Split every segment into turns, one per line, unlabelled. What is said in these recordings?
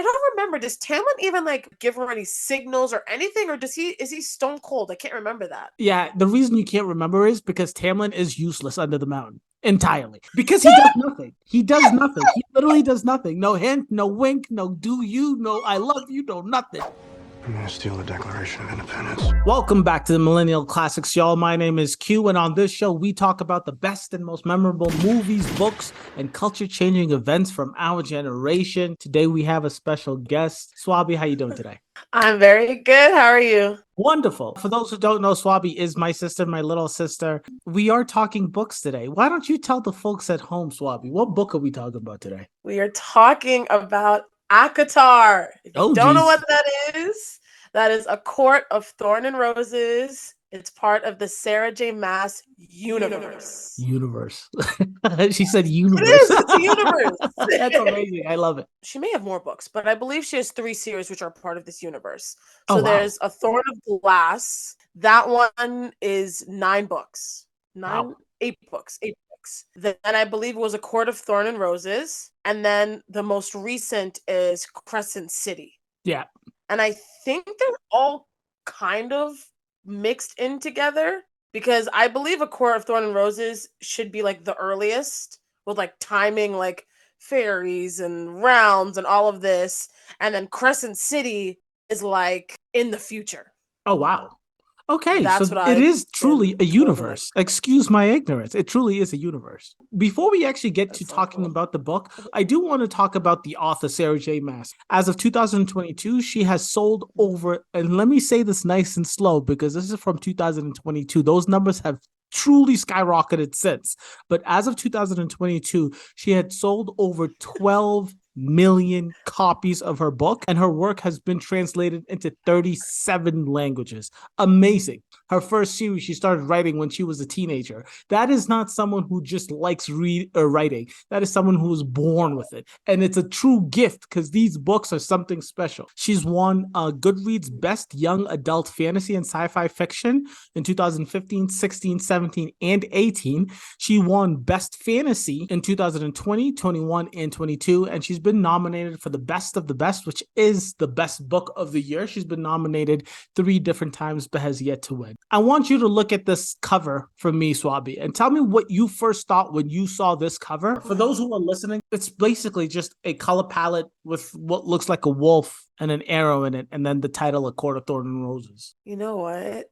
I don't remember. Does Tamlin even like give her any signals or anything, or is he stone cold? I can't remember that.
Yeah, the reason you can't remember is because Tamlin is useless under the mountain entirely. Because he does nothing. He does nothing. He literally does nothing. No hint, no wink, no do you, no I love you, no nothing.
I'm gonna steal the Declaration of Independence.
Welcome back to the Millennial Classics, y'all. My name is Q, and on this show, we talk about the best and most memorable movies, books, and culture-changing events from our generation. Today, we have a special guest. Swabi, how you doing today?
I'm very good. How are you?
Wonderful. For those who don't know, Swabi is my sister, my little sister. We are talking books today. Why don't you tell the folks at home, Swabi, what book are we talking about today?
We are talking about ACOTAR. If you
Oh,
don't know
geez.
what that is A Court of Thorn and Roses. It's part of the Sarah J. Maas universe.
Universe. She said
It
universe.
is. It's a universe.
That's amazing. I love it.
She may have more books, but I believe she has 3 series which are part of this universe.
Oh,
So
wow.
there's A Thorn of Glass. That one is 9 books.
Wow.
8 books. 8 books. Then I believe it was A Court of Thorn and Roses. And then the most recent is Crescent City.
Yeah.
And I think they're all kind of mixed in together because I believe A Court of Thorn and Roses should be like the earliest with like timing like fairies and rounds and all of this. And then Crescent City is like in the future.
Oh, wow. Okay,
That's
so
what
it
I've
is truly
been
a
told of it.
universe. Excuse my ignorance. It truly is a universe. Before we actually get to
That's so
talking
cool.
about the book, I do want to talk about the author, Sarah J. Maas. As of 2022, she has sold over, and let me say this nice and slow because this is from 2022. Those numbers have truly skyrocketed since. But as of 2022, she had sold over 12 million copies of her book, and her work has been translated into 37 languages. Amazing. Her first series she started writing when she was a teenager. That is not someone who just likes writing. That is someone who was born with it. And it's a true gift because these books are something special. She's won Goodreads Best Young Adult Fantasy and Sci-Fi Fiction in 2015, 16, 17, and 18. She won Best Fantasy in 2020, 21, and 22. And she's been nominated for the Best of the Best, which is the best book of the year. She's been nominated 3 different times, but has yet to win. I want you to look at this cover for me, Swabi, and tell me what you first thought when you saw this cover. For those who are listening, it's basically just a color palette with what looks like a wolf and an arrow in it, and then the title, A Court of Thorns and Roses.
You know what?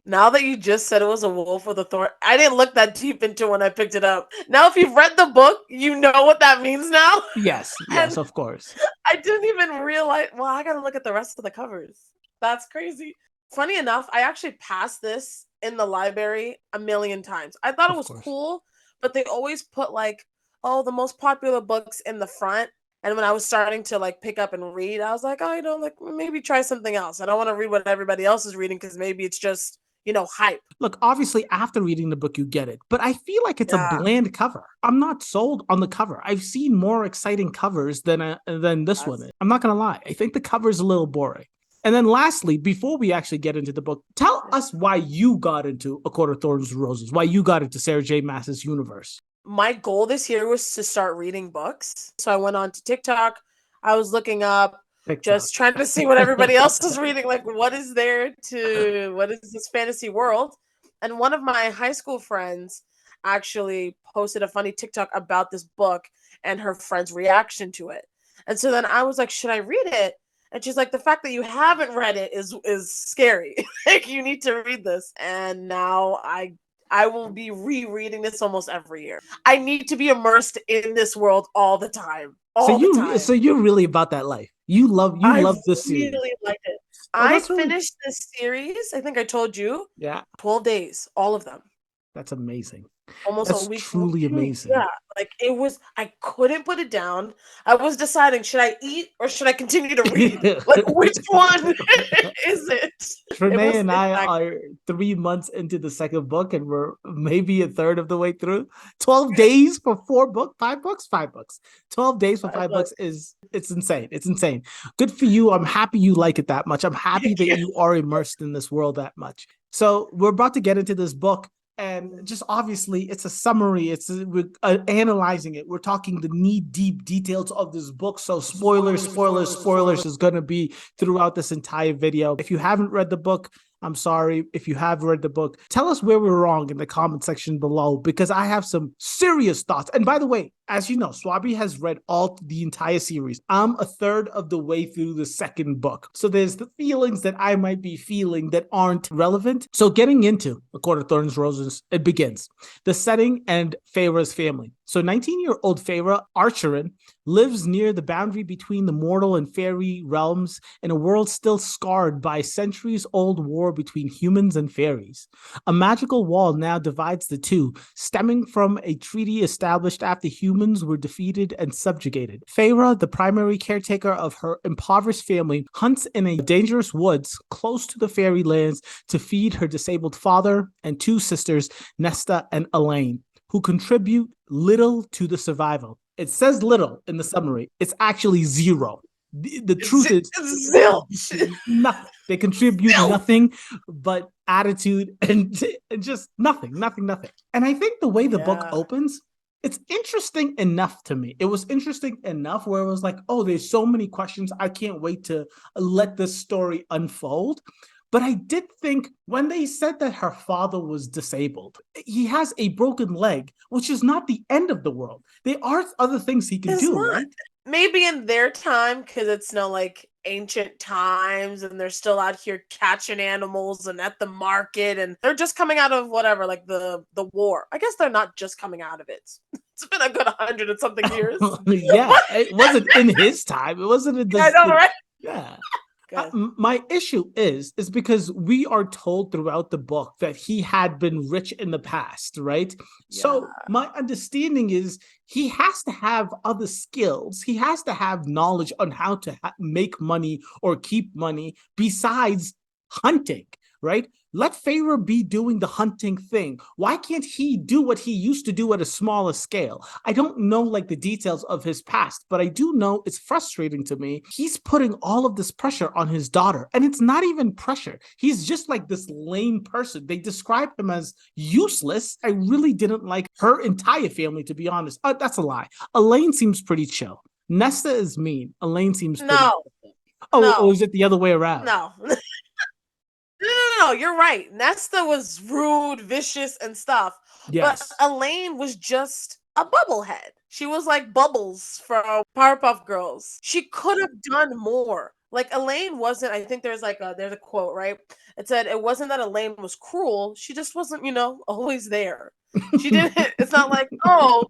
Now that you just said it was a wolf with a thorn, I didn't look that deep into it when I picked it up. Now, if you've read the book, you know what that means now.
Yes,
And
yes, of course.
I didn't even realize. Well, I gotta look at the rest of the covers. That's crazy. Funny enough, I actually passed this in the library a million times. I thought it
Of
was
course.
cool, but they always put like, oh, the most popular books in the front. And when I was starting to like pick up and read, I was like, oh, like maybe try something else. I don't want to read what everybody else is reading because maybe it's just hype.
Look, obviously, after reading the book, you get it, but I feel like it's a
Yeah.
bland cover. I'm not sold on the cover. I've seen more exciting covers than this one. I'm not gonna lie. I think the cover is a little boring. And then lastly, before we actually get into the book, tell us why you got into A Court of Thorns and Roses, why you got into Sarah J. Maas's universe.
My goal this year was to start reading books. So I went on to TikTok. I was looking up, just trying to see what everybody else is reading. Like, what is this fantasy world? And one of my high school friends actually posted a funny TikTok about this book and her friend's reaction to it. And so then I was like, should I read it? And she's like, the fact that you haven't read it is scary. Like, you need to read this. And now I will be rereading this almost every year. I need to be immersed in this world all the time.
So you're really about that life. You love this series.
I really like it.
Oh,
I
really...
finished this series. I think I told you.
Yeah.
12 days, all of them.
That's amazing.
Almost
That's
a week.
truly amazing.
Yeah, like it was. I couldn't put it down. I was deciding: should I eat or should I continue to read? Like, which one is it?
Trinae and I are 3 months into the second book, and we're maybe a third of the way through. 12 days for 5 books. 12 days for 5 books it's insane. It's insane. Good for you. I'm happy you like it that much. I'm happy that you are immersed in this world that much. So we're about to get into this book. And just obviously, it's a summary. We're analyzing it. We're talking the knee-deep details of this book. So spoilers is going to be throughout this entire video. If you haven't read the book, I'm sorry. If you have read the book, tell us where we're wrong in the comment section below, because I have some serious thoughts. And by the way, as you know, Swabi has read the entire series. I'm a third of the way through the second book. So there's the feelings that I might be feeling that aren't relevant. So getting into A Court of Thorns Roses, it begins. The setting and Feyre's family. So 19-year-old Feyre Archeron lives near the boundary between the mortal and faerie realms in a world still scarred by centuries-old war between humans and fairies. A magical wall now divides the two, stemming from a treaty established after humans were defeated and subjugated. Feyre, the primary caretaker of her impoverished family, hunts in a dangerous woods close to the fairy lands to feed her disabled father and two sisters, Nesta and Elaine, who contribute little to the survival. It says little in the summary. It's actually zero. The truth is
zilch.
Nothing. They contribute nothing but attitude and just nothing. And I think the way the book opens, it's interesting enough to me. It was interesting enough where it was like, oh, there's so many questions. I can't wait to let this story unfold. But I did think when they said that her father was disabled, he has a broken leg, which is not the end of the world. There are other things he can do, right?
Maybe in their time, because it's no like ancient times and they're still out here catching animals and at the market and they're just coming out of whatever, like the war. I guess they're not just coming out of it. It's been a good 100 and something years.
Yeah, it wasn't in his time. It wasn't in the...
I know, right?
Yeah. My issue is because we are told throughout the book that he had been rich in the past, right? Yeah. So my understanding is he has to have other skills. He has to have knowledge on how to make money or keep money besides hunting, right? Let Feyre be doing the hunting thing. Why can't he do what he used to do at a smaller scale? I don't know like the details of his past, but I do know it's frustrating to me. He's putting all of this pressure on his daughter, and it's not even pressure. He's just like this lame person. They describe him as useless. I really didn't like her entire family, to be honest. That's a lie. Elaine seems pretty chill. Nesta is mean. Elaine seems pretty chill. Oh, is it the other way around?
No. No, you're right. Nesta was rude, vicious, and stuff. Yes. But Elaine was just a bubblehead. She was like Bubbles from Powerpuff Girls. She could have done more. Like Elaine wasn't, I think there's a quote, right? It said it wasn't that Elaine was cruel. She just wasn't, always there. She didn't, it's not like, oh,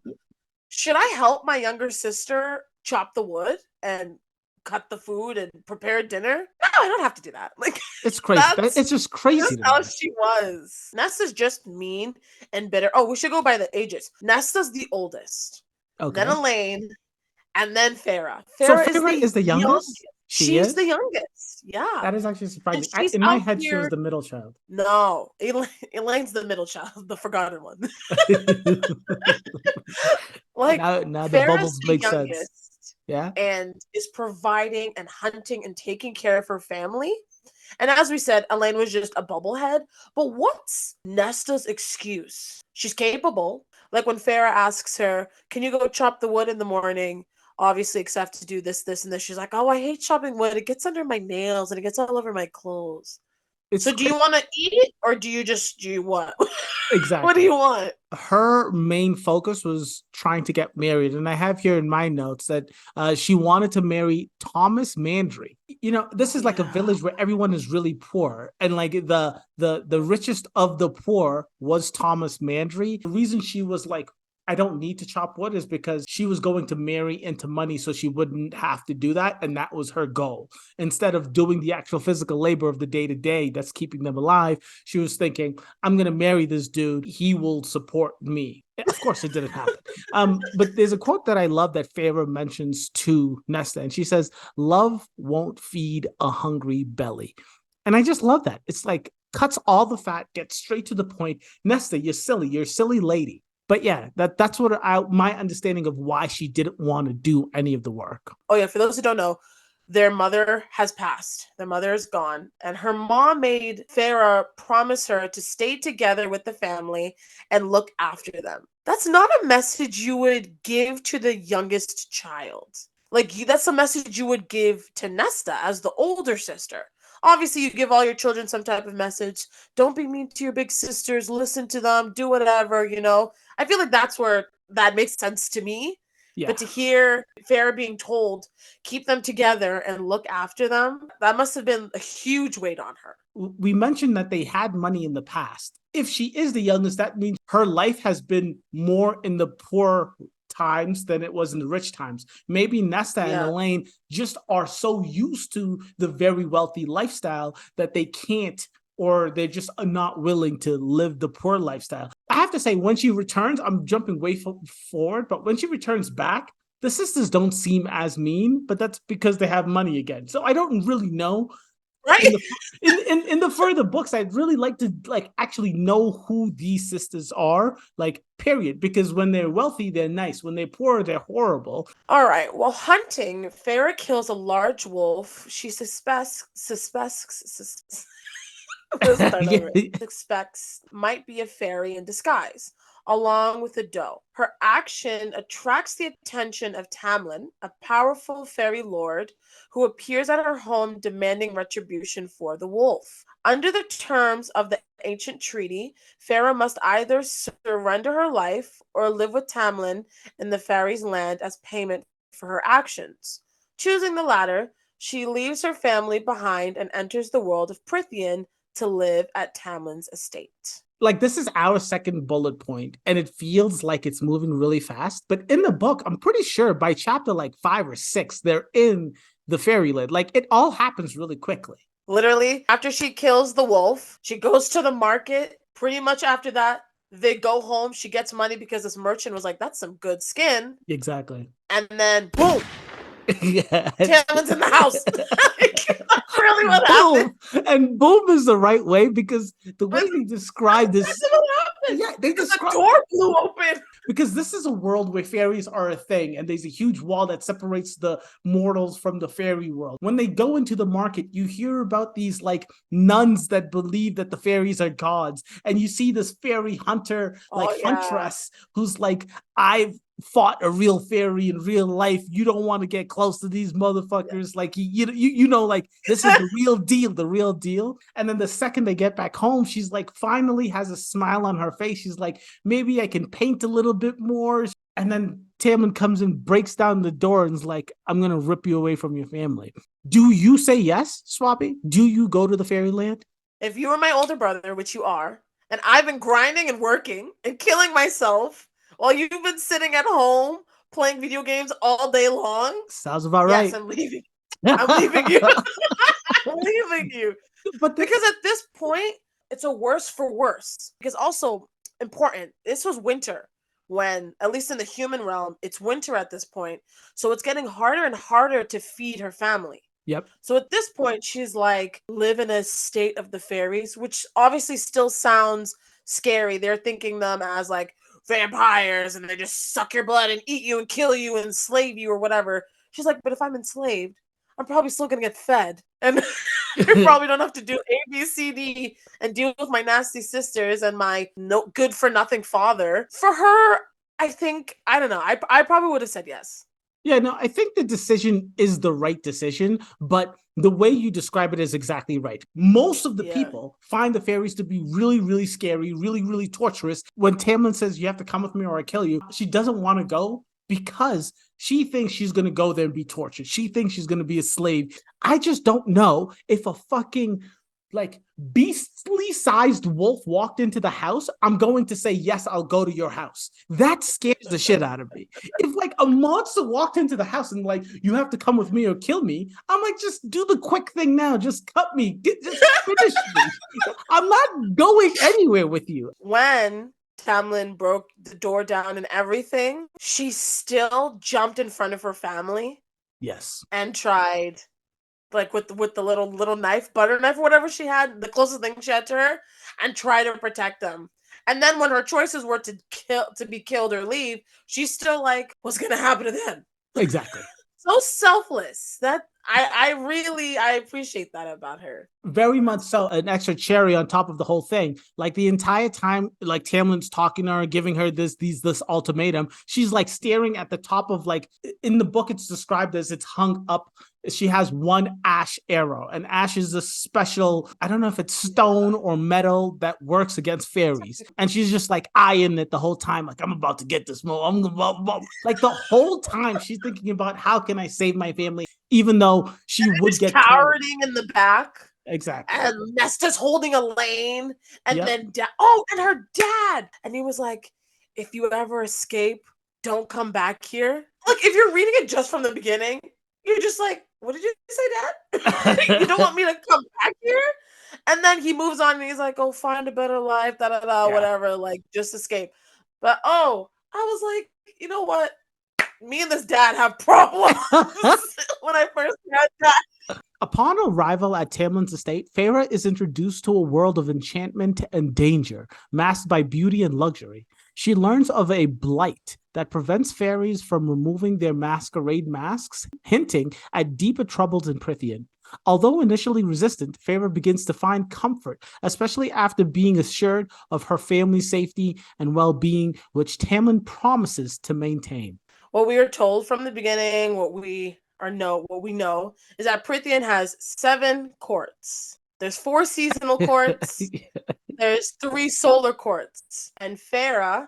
should I help my younger sister chop the wood and cut the food and prepare dinner? No, I don't have to do that. Like,
it's crazy. It's just crazy.
That's how she was. Nesta's just mean and bitter. Oh, we should go by the ages. Nesta's the oldest. Okay. Then Elaine, and then Feyre.
Feyre is the youngest?
She's the youngest. Yeah.
That is actually surprising. In my head, she was the middle child.
No, Elaine's the middle child, the forgotten one. Like,
now the bubbles make sense. Yeah.
And is providing and hunting and taking care of her family. And as we said, Elaine was just a bubblehead. But what's Nesta's excuse? She's capable. Like when Feyre asks her, can you go chop the wood in the morning? Obviously, except to do this, and this. She's like, oh, I hate chopping wood. It gets under my nails and it gets all over my clothes. So do you want to eat or do you what?
Exactly.
What do you want?
Her main focus was trying to get married. And I have here in my notes that she wanted to marry Thomas Mandry. This is like a village where everyone is really poor. And like the richest of the poor was Thomas Mandry. The reason she was like, I don't need to chop wood is because she was going to marry into money so she wouldn't have to do that. And that was her goal. Instead of doing the actual physical labor of the day-to-day that's keeping them alive, she was thinking, I'm going to marry this dude. He will support me. Of course, it didn't happen. But there's a quote that I love that Feyre mentions to Nesta. And she says, love won't feed a hungry belly. And I just love that. It's like cuts all the fat, gets straight to the point. Nesta, you're silly. You're a silly lady. But yeah, that's what my understanding of why she didn't want to do any of the work.
Oh yeah, for those who don't know, Their mother has passed. Their mother is gone. And her mom made Feyre promise her to stay together with the family and look after them. That's not a message you would give to the youngest child. Like, that's a message you would give to Nesta as the older sister. Obviously, you give all your children some type of message. Don't be mean to your big sisters. Listen to them. Do whatever, you know. I feel like that's where that makes sense to me.
Yeah.
But to hear Feyre being told, keep them together and look after them, that must have been a huge weight on her.
We mentioned that they had money in the past. If she is the youngest, that means her life has been more in the poor times than it was in the rich times. Maybe Nesta and Elaine just are so used to the very wealthy lifestyle that they can't, or they're just not willing to live the poor lifestyle. I have to say, when she returns, I'm jumping way forward, but when she returns back, the sisters don't seem as mean, but that's because they have money again. So I don't really know.
Right.
In the further books, I'd really like to actually know who these sisters are, period. Because when they're wealthy, they're nice. When they're poor, they're horrible.
All right. While hunting, Feyre kills a large wolf. She suspects might be a fairy in disguise, along with a doe. Her action attracts the attention of Tamlin, a powerful fairy lord who appears at her home demanding retribution for the wolf. Under the terms of the ancient treaty, Feyre must either surrender her life or live with Tamlin in the fairies' land as payment for her actions. Choosing the latter, she leaves her family behind and enters the world of Prythian to live at Tamlin's estate.
This is our second bullet point, and it feels like it's moving really fast. But in the book, I'm pretty sure by chapter 5 or 6, they're in the fairyland. It all happens really quickly.
Literally, after she kills the wolf, she goes to the market. Pretty much after that, they go home. She gets money because this merchant was like, that's some good skin.
Exactly.
And then, boom. Yeah. Tamlin's in the house. That's really what happened.
And boom is the right way, because the way they describe this,
the door blew open.
Because this is a world where fairies are a thing, and there's a huge wall that separates the mortals from the fairy world. When they go into the market, you hear about these nuns that believe that the fairies are gods, and you see this fairy hunter, huntress, who's I've fought a real fairy in real life. You don't want to get close to these motherfuckers. This is the real deal. And then the second they get back home, she's finally has a smile on her face. She's like, maybe I can paint a little bit more. And then Tamlin comes and breaks down the door and is like, I'm going to rip you away from your family. Do you say yes, Swappy? Do you go to the fairyland?
If you were my older brother, which you are, and I've been grinding and working and killing myself while you've been sitting at home playing video games all day long.
Sounds about right.
Yes, I'm leaving. I'm leaving you. I'm leaving you. But because at this point, it's a worse for worse. Because also important, this was winter when, at least in the human realm, it's winter at this point. So it's getting harder and harder to feed her family.
Yep.
So at this point, she's live in a state of the fairies, which obviously still sounds scary. They're thinking them as vampires, and they just suck your blood and eat you and kill you and enslave you or whatever. She's like, but if I'm enslaved, I'm probably still gonna get fed, and I probably don't have to do A, B, C, D and deal with my nasty sisters and my no good for nothing father. For her, I think, I don't know, I probably would have said yes.
Yeah, no, I think the decision is the right decision, but the way you describe it is exactly right. Most of the people find the fairies to be really, really scary, really, really torturous. When Tamlin says, you have to come with me or I kill you, she doesn't want to go because she thinks she's going to go there and be tortured. She thinks she's going to be a slave. I just don't know if a fucking beastly sized wolf walked into the house, I'm going to say, yes, I'll go to your house. That scares the shit out of me. If a monster walked into the house and you have to come with me or kill me, I'm just do the quick thing now. Just cut me. Just finish me. I'm not going anywhere with you.
When Tamlin broke the door down and everything, she still jumped in front of her family.
Yes.
And tried with the little knife, butter knife, or whatever she had, the closest thing she had to her, and try to protect them. And then when her choices were to be killed or leave, she's still what's gonna happen to them?
Exactly.
So selfless. That I appreciate that about her.
Very much so, an extra cherry on top of the whole thing. Like the entire time, like Tamlin's talking to her, giving her this ultimatum, she's like staring at the top of, like, in the book it's described as it's hung up. She has one ash arrow, and ash is a special, I don't know if it's stone or metal that works against fairies, and she's just like eyeing it the whole time, like, I'm about to get this more. Like the whole time she's thinking about, how can I save my family, even though she would get
cowarding in the back.
Exactly.
And Nesta's holding Elaine, and
Yep.
then and her dad, and he was like, "If you ever escape, don't come back here." Like, if you're reading it just from the beginning, you're just like, "What did you say, Dad? You don't want me to come back here?" And then he moves on, and he's like, "Oh, find a better life, da da da, whatever. Like, just escape." But I was like, you know what? Me and this dad have problems when I first read that.
Upon arrival at Tamlin's estate, Feyre is introduced to a world of enchantment and danger, masked by beauty and luxury. She learns of a blight that prevents fairies from removing their masquerade masks, hinting at deeper troubles in Prythian. Although initially resistant, Feyre begins to find comfort, especially after being assured of her family's safety and well-being, which Tamlin promises to maintain.
What we are told from the beginning, what we know is that Prythian has 7 courts. There's 4 seasonal courts. There's 3 solar courts. And Feyre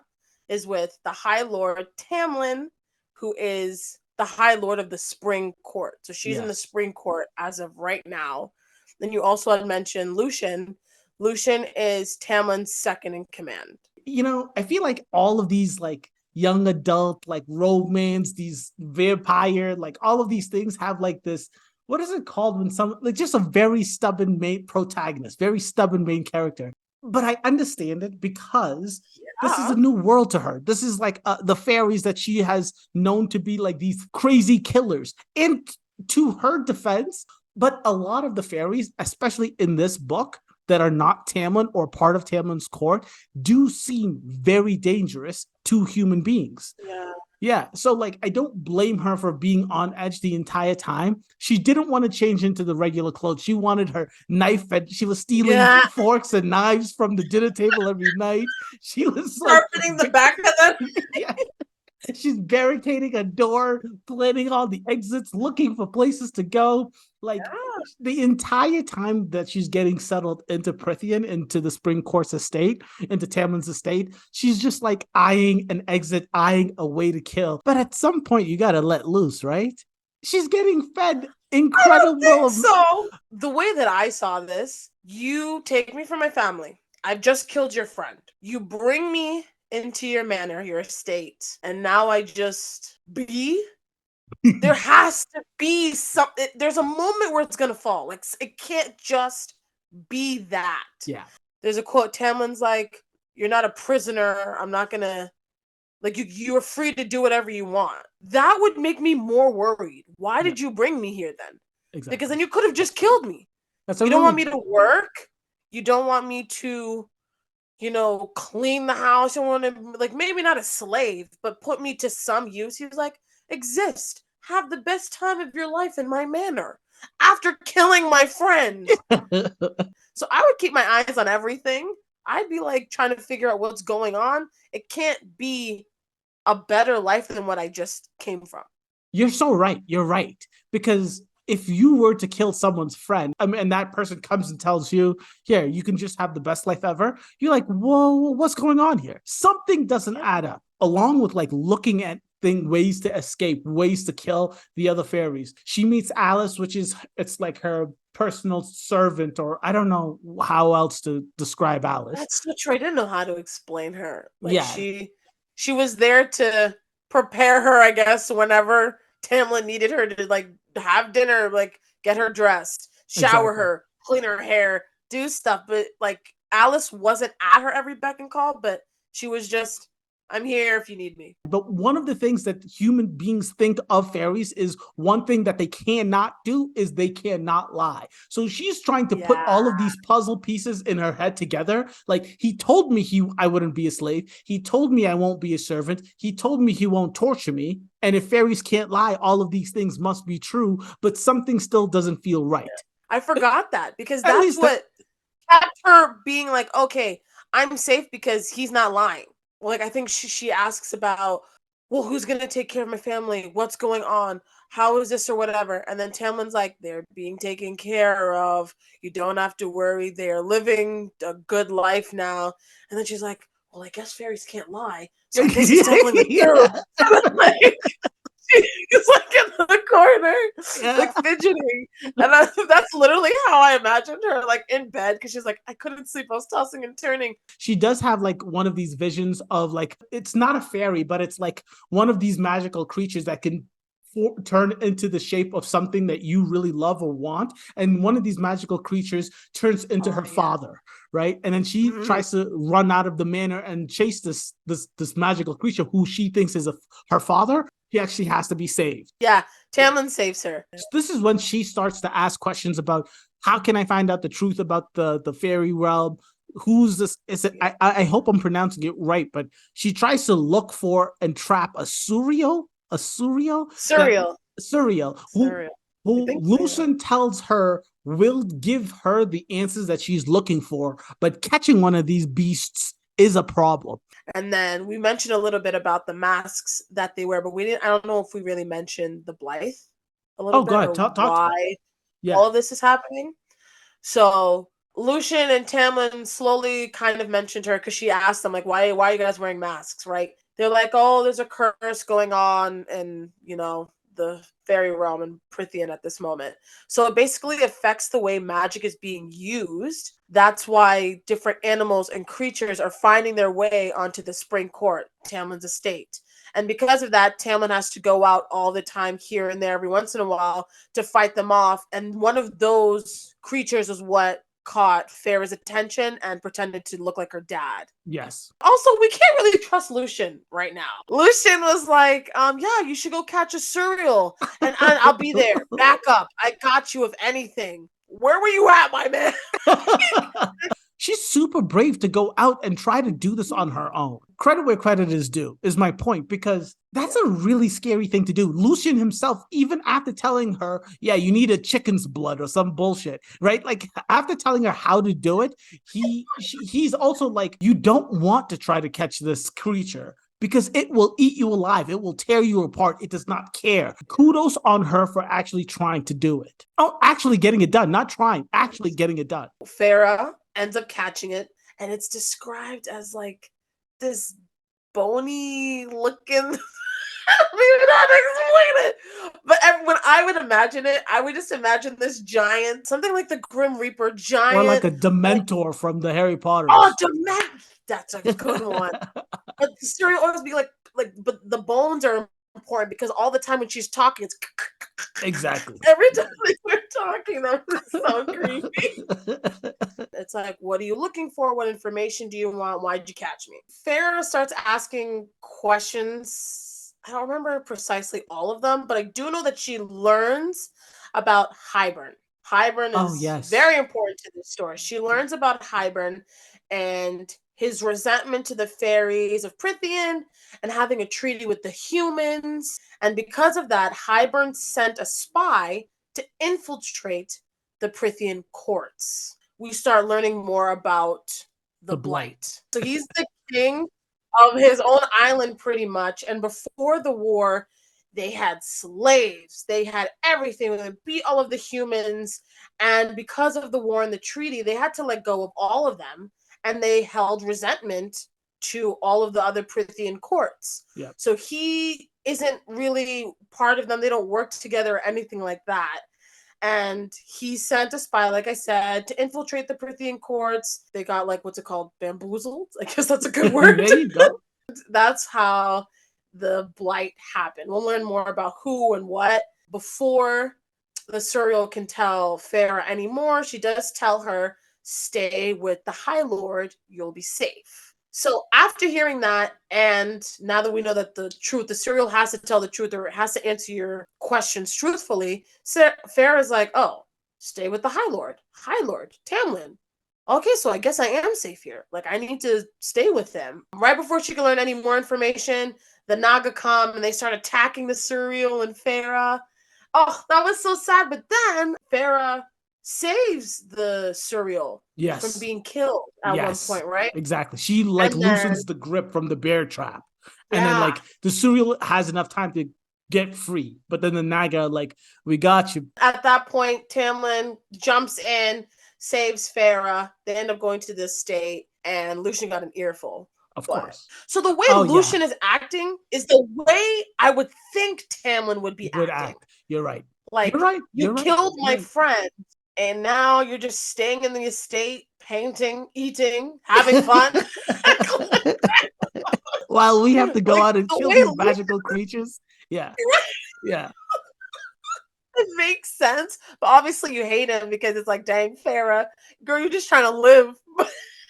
is with the High Lord Tamlin, who is the High Lord of the Spring Court. So she's in the Spring Court as of right now. Then you also had mentioned Lucien. Lucien is Tamlin's second in command.
You know, I feel like all of these, like, young adult, like, romance, these vampire, like, all of these things have, like, this, what is it called when some, like, just a very stubborn main protagonist, very stubborn main character. But I understand it because this is a new world to her. This is like the fairies that she has known to be like these crazy killers. And to her defense, but a lot of the fairies, especially in this book, that are not Tamlin or part of Tamlin's court, do seem very dangerous to human beings. Yeah, so, like, I don't blame her for being on edge the entire time. She didn't want to change into the regular clothes. She wanted her knife, and she was stealing forks and knives from the dinner table every night. She was
sharpening the back of them.
She's barricading a door, planning all the exits, looking for places to go. Like, the entire time that she's getting settled into Prythian, into the Spring Court's estate, into Tamlin's estate, she's just like eyeing an exit, eyeing a way to kill. But at some point, you gotta let loose, right? She's getting fed incredible.
I don't think so. The way that I saw this, you take me from my family. I've just killed your friend. You bring me into your manor, your estate, and now I just be. There has to be something. There's a moment where it's gonna fall. Like, it can't just be that.
Yeah.
There's a quote. Tamlin's like, "You're not a prisoner. I'm not gonna, like, you're free to do whatever you want." That would make me more worried. Why did you bring me here then?
Exactly.
Because then you could have just killed me. You don't want me to work. You don't want me to, clean the house. You want to, like, maybe not a slave, but put me to some use. He was like, exist. Have the best time of your life in my manor after killing my friend. So I would keep my eyes on everything. I'd be like trying to figure out what's going on. It can't be a better life than what I just came from.
You're so right. You're right. Because if you were to kill someone's friend, and that person comes and tells you, here, you can just have the best life ever, you're like, whoa, what's going on here? Something doesn't add up. Along with, like, looking at ways to escape, ways to kill the other fairies. She meets Alice, it's like her personal servant, or I don't know how else to describe Alice.
That's so true. I didn't know how to explain her. Like, she was there to prepare her, I guess, whenever Tamlin needed her to, like, have dinner, like, get her dressed, shower her, clean her hair, do stuff. But, like, Alice wasn't at her every beck and call, but she was just I'm here if you need me.
But one of the things that human beings think of fairies is one thing that they cannot do is they cannot lie. So she's trying to put all of these puzzle pieces in her head together. Like, he told me I wouldn't be a slave. He told me I won't be a servant. He told me he won't torture me. And if fairies can't lie, all of these things must be true, but something still doesn't feel right.
I forgot that because
At
that's
least
what kept her being like, okay, I'm safe because he's not lying. Like, I think she asks about, well, who's going to take care of my family? What's going on? How is this or whatever? And then Tamlin's like, they're being taken care of. You don't have to worry. They're living a good life now. And then she's like, well, I guess fairies can't lie. So I guess he's telling the truth. Like, he's like in the corner, like fidgeting. And that's literally how I imagined her, like in bed, because she's like, I couldn't sleep. I was tossing and turning.
She does have like one of these visions of like, it's not a fairy, but it's like one of these magical creatures that can turn into the shape of something that you really love or want. And one of these magical creatures turns into her father, right? And then she tries to run out of the manor and chase this magical creature who she thinks is her father. He actually has to be saved.
Yeah, Tamlin saves her.
This is when she starts to ask questions about, how can I find out the truth about the fairy realm? Who's this? Is it? I hope I'm pronouncing it right, but she tries to look for and trap a Suriel, who Lucian tells her will give her the answers that she's looking for, but catching one of these beasts is a problem.
And then we mentioned a little bit about the masks that they wear, but we didn't. I don't know if we really mentioned the Blythe a little bit.
Go ahead. Talk
why all of this is happening. So Lucian and Tamlin slowly kind of mentioned her because she asked them, like, why are you guys wearing masks, right? They're like, oh, there's a curse going on in, the fairy realm in Prythian at this moment. So it basically affects the way magic is being used. That's why different animals and creatures are finding their way onto the spring court, Tamlin's estate. And because of that, Tamlin has to go out all the time here and there every once in a while to fight them off. And one of those creatures is what caught Feyre's attention and pretended to look like her dad.
Yes.
Also, we can't really trust Lucian right now. Lucian was like, yeah, you should go catch a Suriel and I'll be there. Back up. I got you if anything. Where were you at, my man?
She's super brave to go out and try to do this on her own. Credit where credit is due is my point, because that's a really scary thing to do. Lucian himself, even after telling her, yeah, you need a chicken's blood or some bullshit, right? Like, after telling her how to do it, he's also like, you don't want to try to catch this creature because it will eat you alive. It will tear you apart. It does not care. Kudos on her for actually trying to do it. Oh, actually getting it done. Not trying, actually getting it done.
Feyre ends up catching it, and it's described as like this bony looking I don't even know how to explain it. But when I would imagine it, I would just imagine this giant, something like the Grim Reaper giant.
Or like a Dementor from the Harry Potter.
Oh, Dementor! That's a good one. But the story always be like, but the bones are important because all the time when she's talking, it's
exactly.
Every time we're talking, that was so creepy. It's like, what are you looking for? What information do you want? Why'd you catch me? Feyre starts asking questions. I don't remember precisely all of them, but I do know that she learns about Hybern. Hybern is very important to this story. She learns about Hybern and his resentment to the fairies of Prythian and having a treaty with the humans. And because of that, Hybern sent a spy to infiltrate the Prythian courts. We start learning more about the Blight. So he's the king of his own island pretty much. And before the war, they had slaves. They had everything. They beat all of the humans. And because of the war and the treaty, they had to let go of all of them. And they held resentment to all of the other Prythian courts. Yep. So he isn't really part of them. They don't work together or anything like that. And he sent a spy, like I said, to infiltrate the Prythian courts. They got, like, what's it called? Bamboozled? I guess that's a good word.
There you go.
That's how the Blight happened. We'll learn more about who and what. Before the Suriel can tell Feyre anymore, she does tell her, stay with the High Lord, you'll be safe. So after hearing that, and now that we know that the cereal has to tell the truth or it has to answer your questions truthfully, Feyre is like, oh, stay with the High Lord. High Lord, Tamlin. Okay, so I guess I am safe here. Like, I need to stay with them. Right before she can learn any more information, the Naga come and they start attacking the cereal and Feyre. Oh, that was so sad. But then Feyre saves the cereal from being killed at one point, right?
Exactly. She loosens the grip from the bear trap. And then the cereal has enough time to get free. But then the Naga we got you.
At that point, Tamlin jumps in, saves Feyre. They end up going to this state, and Lucien got an earful.
Of course.
So the way Lucien is acting is the way I would think Tamlin would be acting.
You're right.
Like, you killed my friend, and now you're just staying in the estate, painting, eating, having fun.
While we have to go out and kill these magical creatures. Yeah. Yeah.
It makes sense. But obviously you hate him because it's like, dang, Feyre, girl, you're just trying to live.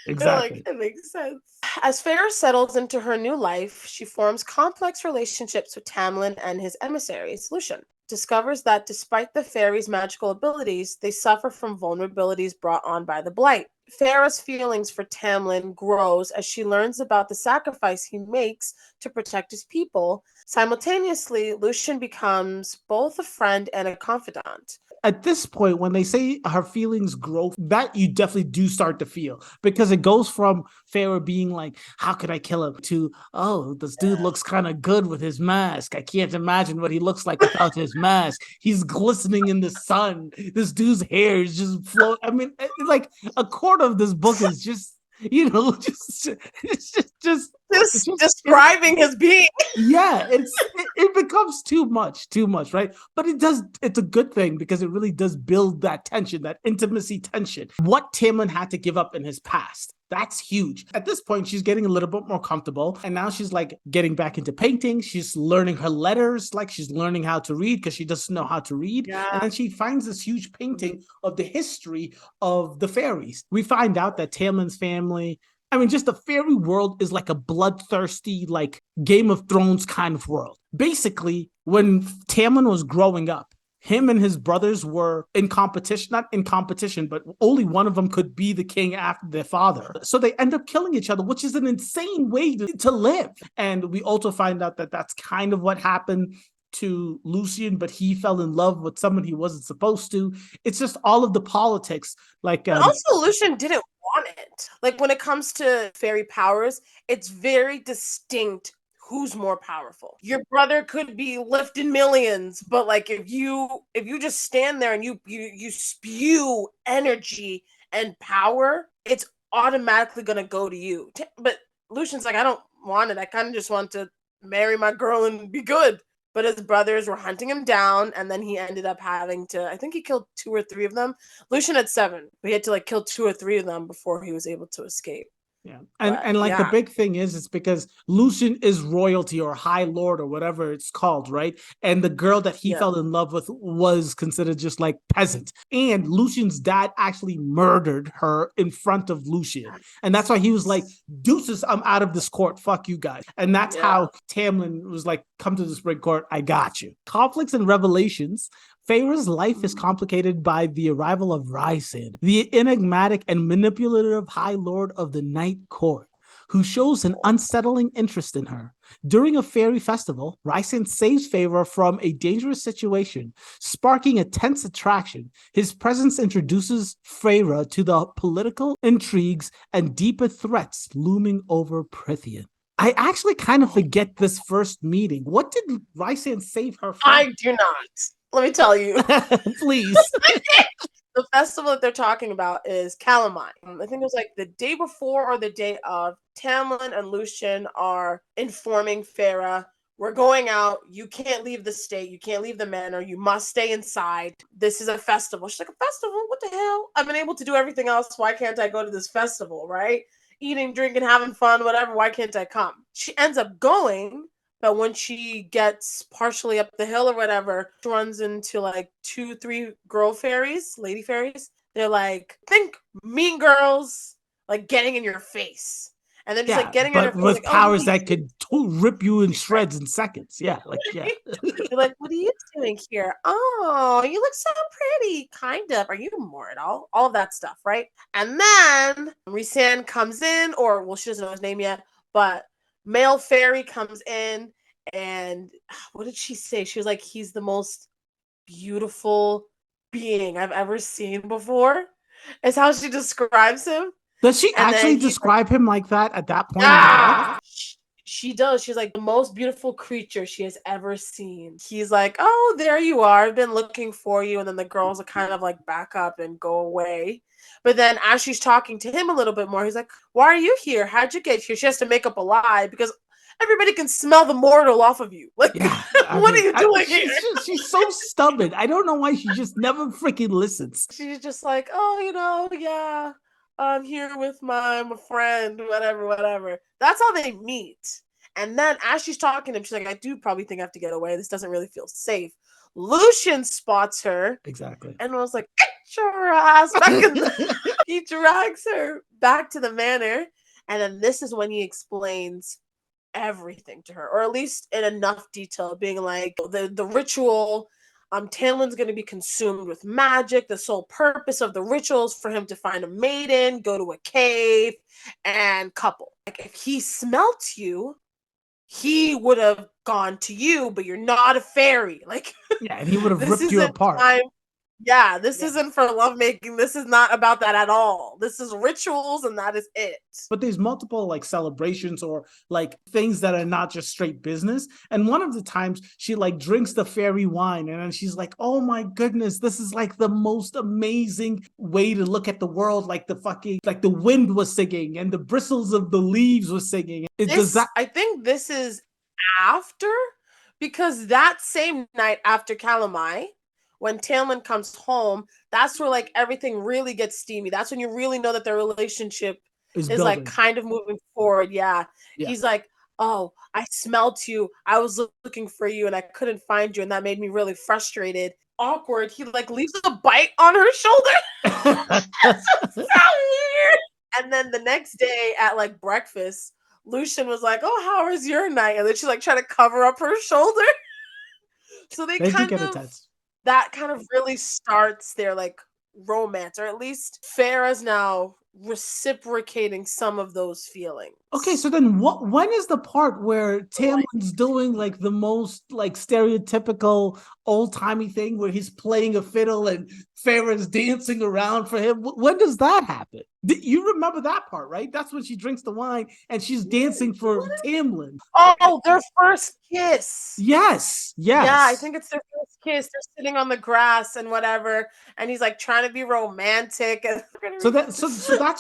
Exactly.
It makes sense. As Feyre settles into her new life, she forms complex relationships with Tamlin and his emissaries. Lucien discovers that despite the fairies' magical abilities, they suffer from vulnerabilities brought on by the Blight. Feyre's feelings for Tamlin grows as she learns about the sacrifice he makes to protect his people. Simultaneously, Lucien becomes both a friend and a confidant.
At this point, when they say her feelings grow, that you definitely do start to feel, because it goes from Feyre being like, how could I kill him, to, oh, this dude looks kind of good with his mask. I can't imagine what he looks like without his mask. He's glistening in the sun. This dude's hair is just float. I mean, like a quarter of this book is just, just
describing his being.
Yeah, it becomes too much, right? But it's a good thing, because it really does build that tension, that intimacy tension. What Tamlin had to give up in his past, that's huge. At this point, she's getting a little bit more comfortable, and now she's getting back into painting. She's learning her letters, she's learning how to read, because she doesn't know how to read. Yeah. And then she finds this huge painting of the history of the fairies. We find out that Tamlin's family, I mean, just the fairy world is like a bloodthirsty, Game of Thrones kind of world. Basically, when Tamlin was growing up, him and his brothers were in competition, not in competition, but only one of them could be the king after their father. So they end up killing each other, which is an insane way to live. And we also find out that that's kind of what happened to Lucien, but he fell in love with someone he wasn't supposed to. It's just all of the politics.
Also, Lucien didn't want it. When it comes to fairy powers, it's very distinct who's more powerful. Your brother could be lifting millions, but if you just stand there and you spew energy and power, it's automatically gonna go to you. But Lucien's like, I don't want it. I kind of just want to marry my girl and be good. But his brothers were hunting him down, and then he ended up having to, I think he killed 2 or 3 of them. Lucien had 7. He had to kill 2 or 3 of them before he was able to escape.
Yeah. And the big thing is, it's because Lucien is royalty or high lord or whatever it's called, right? And the girl that he fell in love with was considered just peasant. And Lucien's dad actually murdered her in front of Lucien. And that's why he was like, deuces, I'm out of this court. Fuck you guys. And that's how Tamlin was like, come to the Spring Court. I got you. Conflicts and revelations. Feyre's life is complicated by the arrival of Rhysand, the enigmatic and manipulative High Lord of the Night Court, who shows an unsettling interest in her. During a fairy festival, Rhysand saves Feyre from a dangerous situation, sparking a tense attraction. His presence introduces Feyre to the political intrigues and deeper threats looming over Prythian. I actually kind of forget this first meeting. What did Rhysand save her from?
I do not. Let me tell you.
Please.
The festival that they're talking about is Calamine. I think it was the day before or the day of. Tamlin and Lucien are informing Feyre, we're going out. You can't leave the state. You can't leave the manor. You must stay inside. This is a festival. She's like, a festival? What the hell? I've been able to do everything else. Why can't I go to this festival, right? Eating, drinking, having fun, whatever. Why can't I come? She ends up going. But when she gets partially up the hill or whatever, she runs into 2, 3 girl fairies, lady fairies. They're think mean girls, getting in your face. And then just like getting in her
but
face,
with
like,
powers
what are
that could rip you in shreds in seconds. Yeah, like yeah.
You're like, what are you doing here? Oh, you look so pretty. Kind of. Are you immortal? All of that stuff, right? And then Rhysand comes in, or well, she doesn't know his name yet, but male fairy comes in, and what did she say? She was like, he's the most beautiful being I've ever seen before. Is how she describes him.
Does she
And
actually
then he's
describe him like that at that point?
ah, she does. She's like the most beautiful creature she has ever seen. He's like, oh, there you are. I've been looking for you. And then the girls are kind of like back up and go away. But then as she's talking to him a little bit more, he's like, why are you here? How'd you get here? She has to make up a lie because everybody can smell the mortal off of you. Like,
Yeah,
what are you doing here?
She's so stubborn. I don't know why she just never freaking listens.
She's just like, oh, yeah, I'm here with my friend, whatever. That's how they meet. And then as she's talking to him, she's like, I do probably think I have to get away. This doesn't really feel safe. Lucian spots her.
Exactly.
And was like, get your ass back in He drags her back to the manor. And then this is when he explains everything to her, or at least in enough detail, being like the ritual. Tamlin's going to be consumed with magic. The sole purpose of the ritual is for him to find a maiden, go to a cave, and couple. Like if he smelt you, he would have gone to you, but you're not a fairy. Like
yeah, and he would have
this
ripped you
isn't
apart.
this isn't for lovemaking. This is not about that at all. This is rituals, and that is it.
But there's multiple like celebrations or like things that are not just straight business. And one of the times she like drinks the fairy wine, and then she's like, "Oh my goodness, this is like the most amazing way to look at the world." Like the fucking like the wind was singing, and the bristles of the leaves was singing.
I think this is after, because that same night after Calamai, when Tamlin comes home, that's where like everything really gets steamy. That's when you really know that their relationship is like kind of moving forward. Yeah. He's like, oh, I smelt you. I was looking for you and I couldn't find you. And that made me really frustrated. Awkward. He like leaves a bite on her shoulder. That's so weird. And then the next day at like breakfast, Lucian was like, oh, how was your night? And then she like tried to cover up her shoulder. So they kind of that kind of really starts their like romance, or at least Feyre's now reciprocating some of those feelings.
Okay, so then when is the part where Tamlin's doing like the most like stereotypical old-timey thing where he's playing a fiddle and Feyre's dancing around for him? When does that happen? You remember that part, right? That's when she drinks the wine and she's dancing for Tamlin.
Oh, their first kiss.
Yes.
Yeah, I think it's their first kiss. They're sitting on the grass and whatever, and he's like trying to be romantic. And
so that's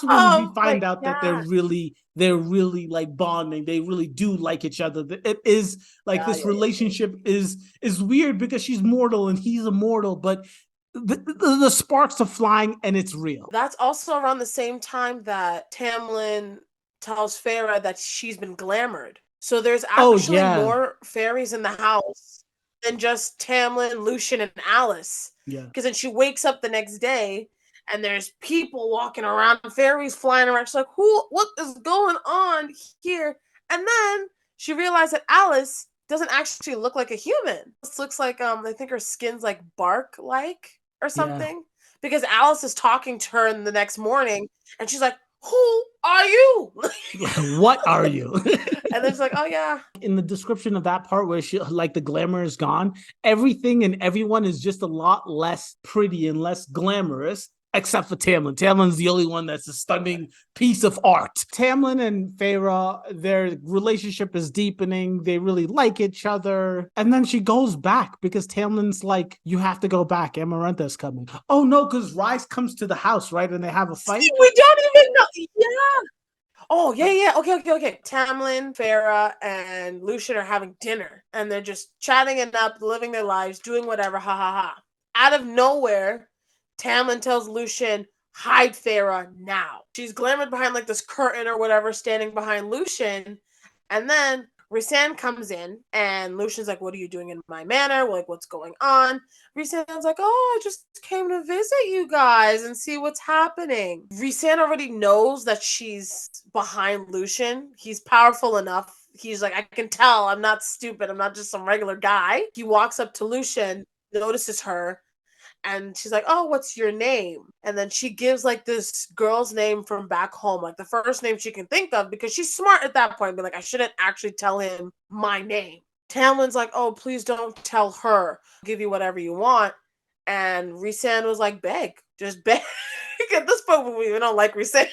when we find out that they're really like bonding. They really do like each other. It is like this relationship is weird because she's mortal and he's immortal, but the sparks are flying and it's real.
That's also around the same time that Tamlin tells Feyre that she's been glamored. So there's actually more fairies in the house than just Tamlin, Lucian, and Alice.
Yeah.
Because then she wakes up the next day and there's people walking around, fairies flying around. She's like, what is going on here? And then she realized that Alice doesn't actually look like a human. It looks like I think her skin's like bark-like or something. Yeah. Because Alice is talking to her in the next morning and she's like, who are you?
What are you?
And then it's like, oh yeah.
In the description of that part where she like the glamour is gone, everything and everyone is just a lot less pretty and less glamorous. Except for Tamlin. Tamlin's the only one that's a stunning piece of art. Tamlin and Feyre, their relationship is deepening. They really like each other. And then she goes back because Tamlin's like, you have to go back. Amarantha's coming. Oh no, because Rhys comes to the house, right? And they have a fight.
We don't even know. Yeah. Oh, yeah. Okay. Tamlin, Feyre, and Lucian are having dinner. And they're just chatting it up, living their lives, doing whatever. Ha ha ha. Out of nowhere, Tamlin tells Lucian, hide Feyre now. She's glamored behind like this curtain or whatever, standing behind Lucian. And then Rhysand comes in, and Lucian's like, what are you doing in my manor? Like, what's going on? Rhysand's like, oh, I just came to visit you guys and see what's happening. Rhysand already knows that she's behind Lucian. He's powerful enough. He's like, I can tell. I'm not stupid. I'm not just some regular guy. He walks up to Lucian, notices her, and she's like, oh, what's your name? And then she gives like this girl's name from back home, like the first name she can think of, because she's smart at that point. But like, I shouldn't actually tell him my name. Tamlin's like, oh, please don't tell her. I'll give you whatever you want. And Rhysand was like, beg. Just beg. At this point, we don't like Rhysand.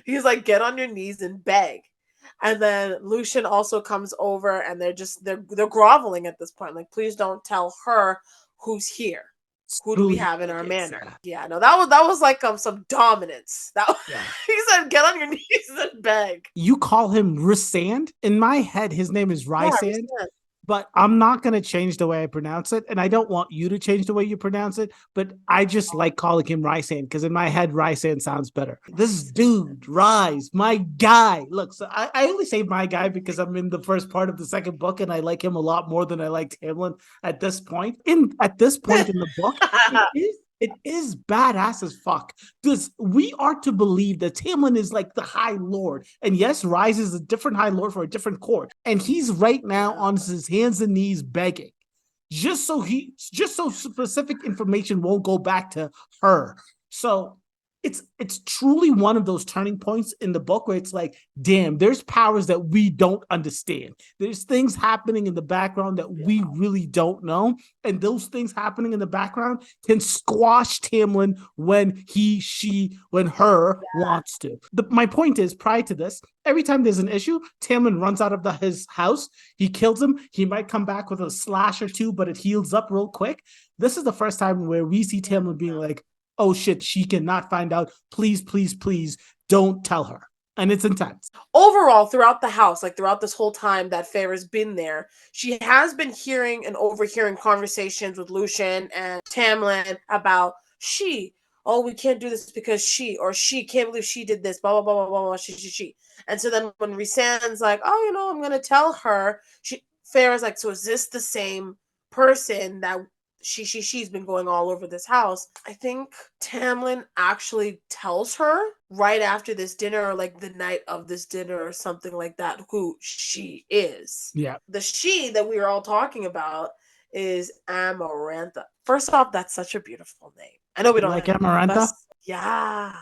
He's like, get on your knees and beg. And then Lucian also comes over, and they're groveling at this point. Like, please don't tell her who's here. Who do we have in our manor? Yeah, no, that was like some dominance. He said, "Get on your knees and beg."
You call him Rhysand? In my head, his name is Rhysand.
Yeah,
but I'm not going to change the way I pronounce it. And I don't want you to change the way you pronounce it, but I just like calling him Rhysand because in my head, Rhysand sounds better. This dude, Rise, my guy. Look, so I only say my guy because I'm in the first part of the second book and I like him a lot more than I liked Tamlin at this point. At this point in the book, it is badass as fuck. We are to believe that Tamlin is like the High Lord. And yes, Rise is a different High Lord for a different court. And he's right now on his hands and knees begging. Just so specific information won't go back to her. So it's truly one of those turning points in the book where it's like, damn, there's powers that we don't understand. There's things happening in the background that we really don't know. And those things happening in the background can squash Tamlin when her wants to. My point is, prior to this, every time there's an issue, Tamlin runs out of his house. He kills him. He might come back with a slash or two, but it heals up real quick. This is the first time where we see Tamlin being like, oh shit, she cannot find out. Please, please, please don't tell her. And it's intense.
Overall, throughout the house, like throughout this whole time that Feyre's been there, she has been hearing and overhearing conversations with Lucian and Tamlin about we can't do this because she can't believe she did this, blah, blah, blah, blah, blah, she. And so then when Rhysand's like, oh, I'm going to tell her, Feyre's like, so is this the same person that she's been going all over this house? I think Tamlin actually tells her right after this dinner, or like the night of this dinner or something like that, who she is.
Yeah.
The she that we were all talking about is Amarantha. First off, that's such a beautiful name. I know we don't
like Amarantha.
Yeah.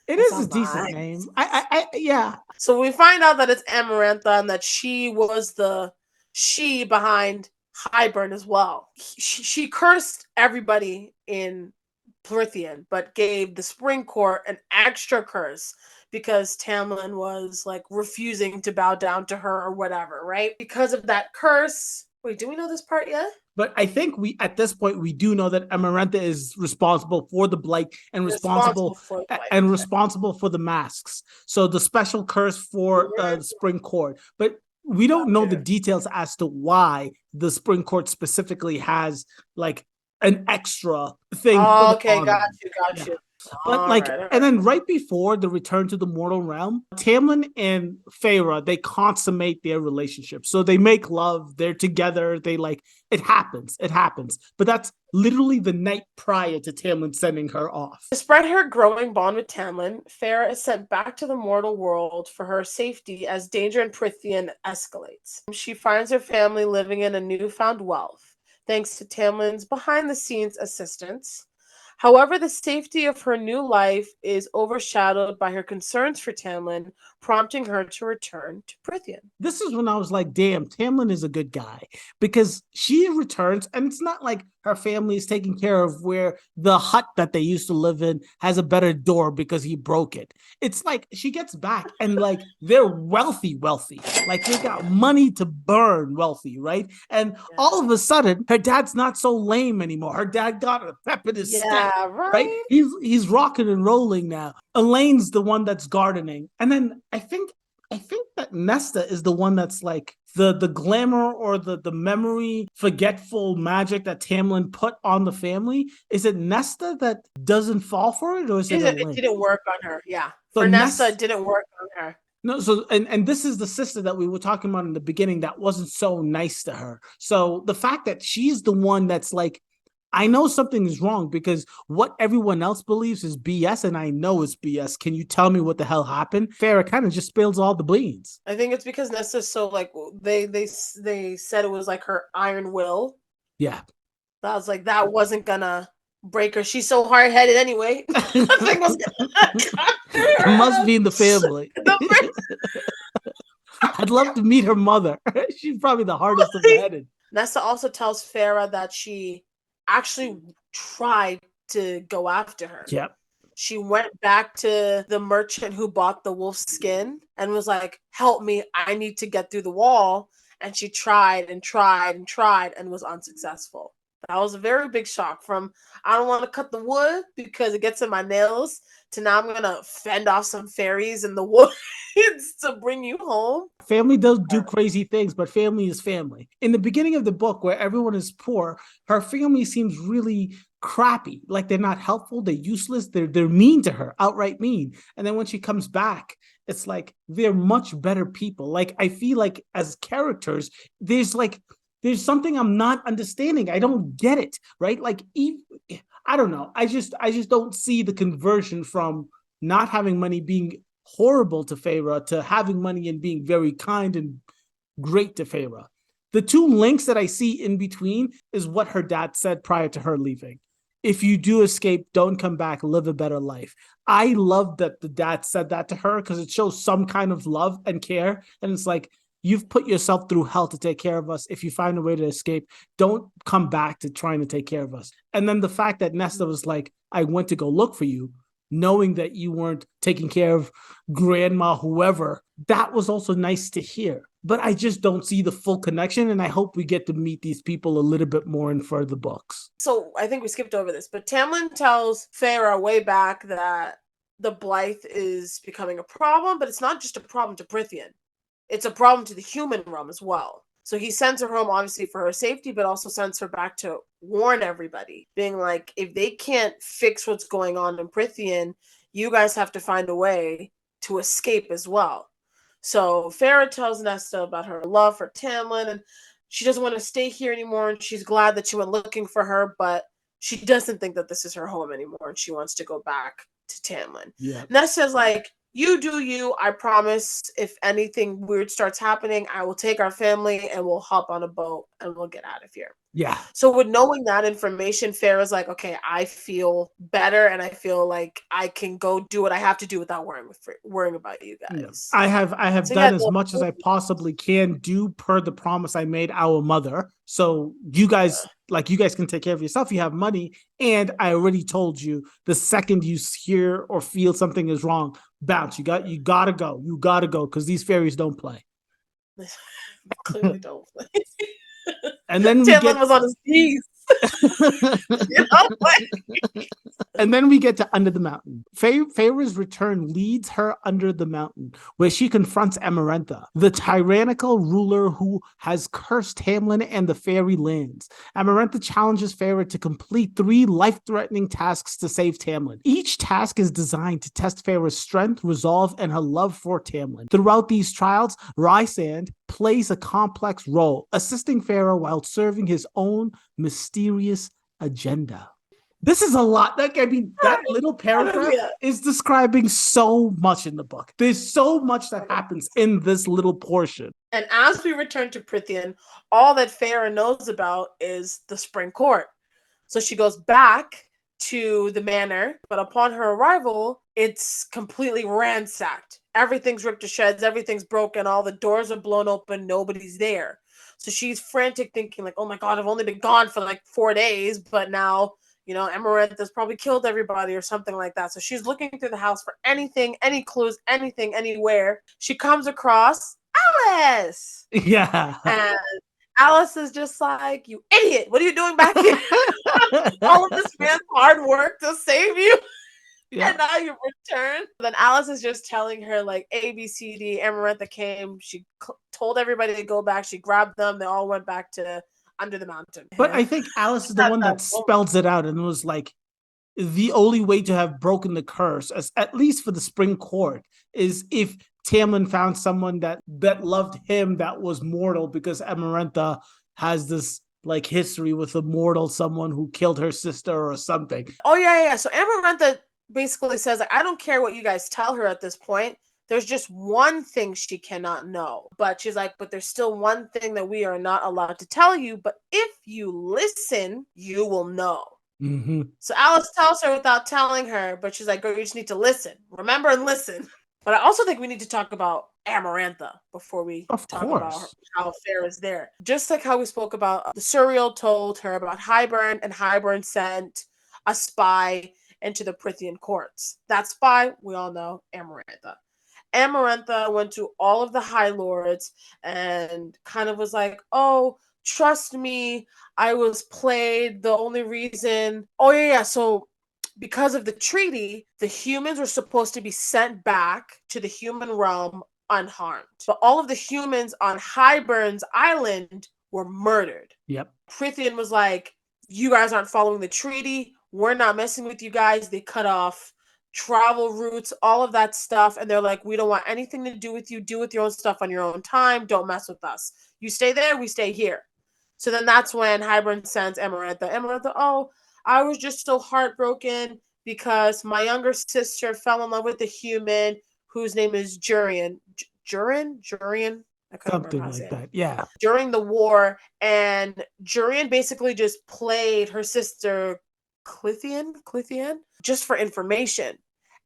It is a decent name. Yeah.
So we find out that it's Amarantha and that she was the she behind Hybern as well. She cursed everybody in Prythian, but gave the Spring Court an extra curse because Tamlin was like refusing to bow down to her or whatever, right? Because of that curse. Wait, do we know this part yet?
But I think at this point we do know that Amarantha is responsible for the blight and responsible for the masks. So the special curse for the Spring Court. But we don't know the details as to why the Spring Court specifically has like an extra thing.
Oh, okay, got you. Yeah.
But and then right before the return to the mortal realm, Tamlin and Feyre, they consummate their relationship. So they make love, they're together, it happens. But that's literally the night prior to Tamlin sending her off.
Despite her growing bond with Tamlin, Feyre is sent back to the mortal world for her safety as danger in Prythian escalates. She finds her family living in a newfound wealth, thanks to Tamlin's behind-the-scenes assistance. However, the safety of her new life is overshadowed by her concerns for Tamlin, prompting her to return to Prythian.
This is when I was like, damn, Tamlin is a good guy. Because she returns, and it's not like her family is taking care of where the hut that they used to live in has a better door because he broke it. It's like she gets back and like they're wealthy. Like they got money to burn wealthy, right? And all of a sudden, her dad's not so lame anymore. Her dad got a pep in his step, right? He's rocking and rolling now. Elaine's the one that's gardening. And then I think that Nesta is the one that's like the glamour or the memory forgetful magic that Tamlin put on the family. Is it Nesta that doesn't fall for it, or is it Elaine?
It didn't work on her, yeah.
So
for Nesta, it didn't work on her.
No, so and this is the sister that we were talking about in the beginning that wasn't so nice to her. So the fact that she's the one that's like, I know something is wrong because what everyone else believes is BS, and I know it's BS. Can you tell me what the hell happened? Feyre kind of just spills all the beans.
I think it's because Nesta's so like they said it was like her iron will.
Yeah.
I was like, that wasn't gonna break her. She's so hard headed anyway. Nothing was gonna
It must be in the family. I'd love to meet her mother. She's probably the hardest of the headed.
Nesta also tells Feyre that she actually tried to go after her.
Yep.
She went back to the merchant who bought the wolf's skin and was like, help me, I need to get through the wall. And she tried and tried and tried and was unsuccessful. That was a very big shock from, I don't want to cut the wood because it gets in my nails, to now I'm going to fend off some fairies in the woods to bring you home.
Family does do crazy things, but family is family. In the beginning of the book, where everyone is poor, her family seems really crappy. Like they're not helpful, they're useless, they're mean to her, outright mean. And then when she comes back, it's like they're much better people. Like I feel like as characters, there's something I'm not understanding. I don't get it, right? Like I don't know. I just don't see the conversion from not having money being horrible to Feyre to having money and being very kind and great to Feyre. The two links that I see in between is what her dad said prior to her leaving. If you do escape, don't come back, live a better life. I love that the dad said that to her because it shows some kind of love and care. And it's like, you've put yourself through hell to take care of us. If you find a way to escape, don't come back to trying to take care of us. And then the fact that Nesta was like, I went to go look for you, knowing that you weren't taking care of grandma, whoever, that was also nice to hear. But I just don't see the full connection, and I hope we get to meet these people a little bit more in further books.
So I think we skipped over this, but Tamlin tells Feyre way back that the Blythe is becoming a problem, but it's not just a problem to Prythian. It's a problem to the human realm as well. So he sends her home, obviously, for her safety, but also sends her back to warn everybody, being like, if they can't fix what's going on in Prythian, you guys have to find a way to escape as well. So Feyre tells Nesta about her love for Tamlin, and she doesn't want to stay here anymore, and she's glad that she went looking for her, but she doesn't think that this is her home anymore, and she wants to go back to Tamlin.
Yeah.
Nesta's like, you do you. I promise if anything weird starts happening, I will take our family and we'll hop on a boat and we'll get out of here.
Yeah.
So with knowing that information, Feyre's like, okay, I feel better and I feel like I can go do what I have to do without worrying about you guys.
I have done as much as I possibly can do per the promise I made our mother. So you guys, you guys can take care of yourself. You have money. And I already told you the second you hear or feel something is wrong, bounce. You gotta go. You gotta go because these fairies don't play.
Clearly don't play.
And then
Tamlin was on his knees.
And then we get to Under the Mountain. Feyre's return leads her under the mountain, where she confronts Amarantha, the tyrannical ruler who has cursed Tamlin and the fairy lands. Amarantha challenges Feyre to complete 3 life-threatening tasks to save Tamlin. Each task is designed to test Feyre's strength, resolve, and her love for Tamlin. Throughout these trials, Rysand plays a complex role, assisting Feyre while serving his own mysterious agenda. This is a lot. That little paragraph is describing so much in the book. There's so much that happens in this little portion.
And as we return to Prythian, all that Feyre knows about is the Spring Court. So she goes back to the manor, but upon her arrival, it's completely ransacked. Everything's ripped to shreds, everything's broken, all the doors are blown open, nobody's there. So she's frantic, thinking like, oh my God, I've only been gone for like 4 days, but now, Amarantha's probably killed everybody or something like that. So she's looking through the house for anything, any clues, anything, anywhere. She comes across Alice.
Yeah.
And Alice is just like, you idiot, what are you doing back here? All of this man's hard work to save you. Yeah. And now you return. Then Alice is just telling her like A, B, C, D. Amarantha came. She told everybody to go back. She grabbed them. They all went back to Under the Mountain.
But I think Alice is the one that spells it out and was like, the only way to have broken the curse, as at least for the Spring Court, is if Tamlin found someone that loved him that was mortal, because Amarantha has this like history with a mortal, someone who killed her sister or something.
Oh yeah. So Amarantha basically says, like, I don't care what you guys tell her at this point. There's just one thing she cannot know. But she's like, but there's still one thing that we are not allowed to tell you. But if you listen, you will know.
Mm-hmm.
So Alice tells her without telling her, but she's like, girl, you just need to listen. Remember and listen. But I also think we need to talk about Amarantha before we talk about how Feyre is there. Just like how we spoke about the Suriel told her about Hybern, and Hybern sent a spy into the Prythian courts. That spy, we all know, Amarantha. Amarantha went to all of the High Lords and kind of was like, oh, trust me, I was played. The only reason... Oh, yeah. So because of the treaty, the humans were supposed to be sent back to the human realm unharmed. But all of the humans on Hybern's island were murdered.
Yep.
Prythian was like, you guys aren't following the treaty. We're not messing with you guys. They cut off travel routes, all of that stuff. And they're like, we don't want anything to do with you. Do with your own stuff on your own time. Don't mess with us. You stay there, we stay here. So then that's when Hybern sends Amarantha. Amarantha, oh, I was just so heartbroken because my younger sister fell in love with a human whose name is Jurian. Jurian? I couldn't
Something
remember
like that, yeah.
During the war, and Jurian basically just played her sister Prythian just for information,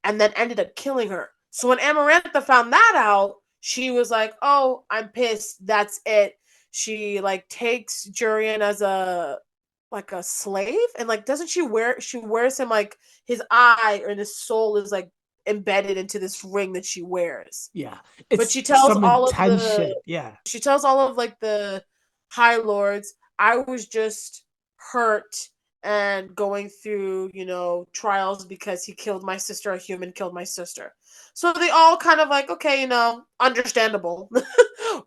and then ended up killing her. So when Amarantha found that out, she was like, oh, I'm pissed. That's it. She like takes Jurian as a slave, and like she wears him, like his eye or his soul is like embedded into this ring that she wears.
Yeah.
But she tells all of the
shit. Yeah.
She tells all of like the High Lords, I was just hurt and going through, trials because he killed my sister, a human killed my sister. So they all kind of like, okay, understandable.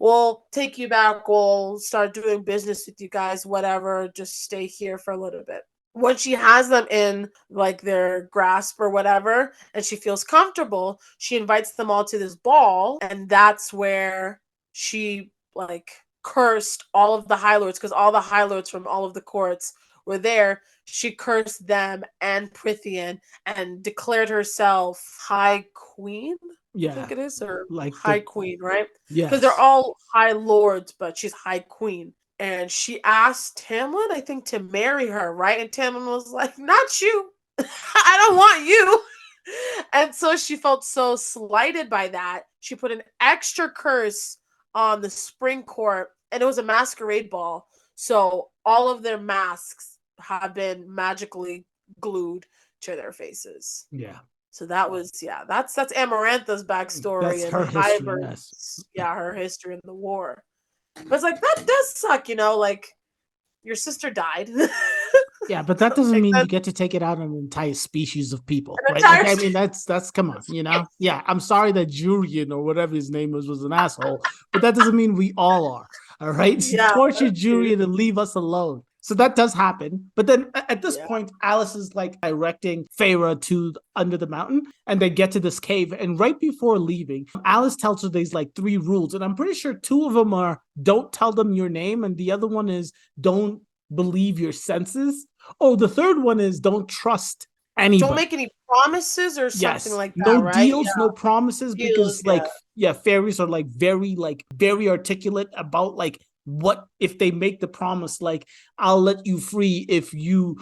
We'll take you back, we'll start doing business with you guys, whatever, just stay here for a little bit. When she has them in like their grasp or whatever, and she feels comfortable, she invites them all to this ball, and that's where she like cursed all of the High Lords, because all the High Lords from all of the courts were there. She cursed them and Prythian and declared herself High Queen.
Yeah,
I think it is, or
like
High Queen, right?
Yeah,
because they're all High Lords, but she's High Queen. And she asked Tamlin, I think, to marry her, right? And Tamlin was like, not you. I don't want you. And so she felt so slighted by that. She put an extra curse on the spring court, and it was a masquerade ball. So all of their masks have been magically glued to their faces.
Yeah.
So that was, that's Amarantha's backstory.
That's her history, yes.
Her history in the war. But it's like, that does suck, like your sister died.
Yeah, but that doesn't mean you get to take it out on an entire species of people, right? I mean, that's come on, Yeah, I'm sorry that Jurian or whatever his name was an asshole, but that doesn't mean we all are. All right, torture Jurian and leave us alone. So that does happen. But then at this point, Alice is like directing Feyre to under the mountain, and they get to this cave. And right before leaving, Alice tells her there's like 3 rules. And I'm pretty sure 2 of them are don't tell them your name. And the other one is don't believe your senses. Oh, the third one is don't trust anybody.
Don't make any promises or something like that.
No
right?
deals, no promises, because fairies are very articulate about like what if they make the promise, like I'll let you free if you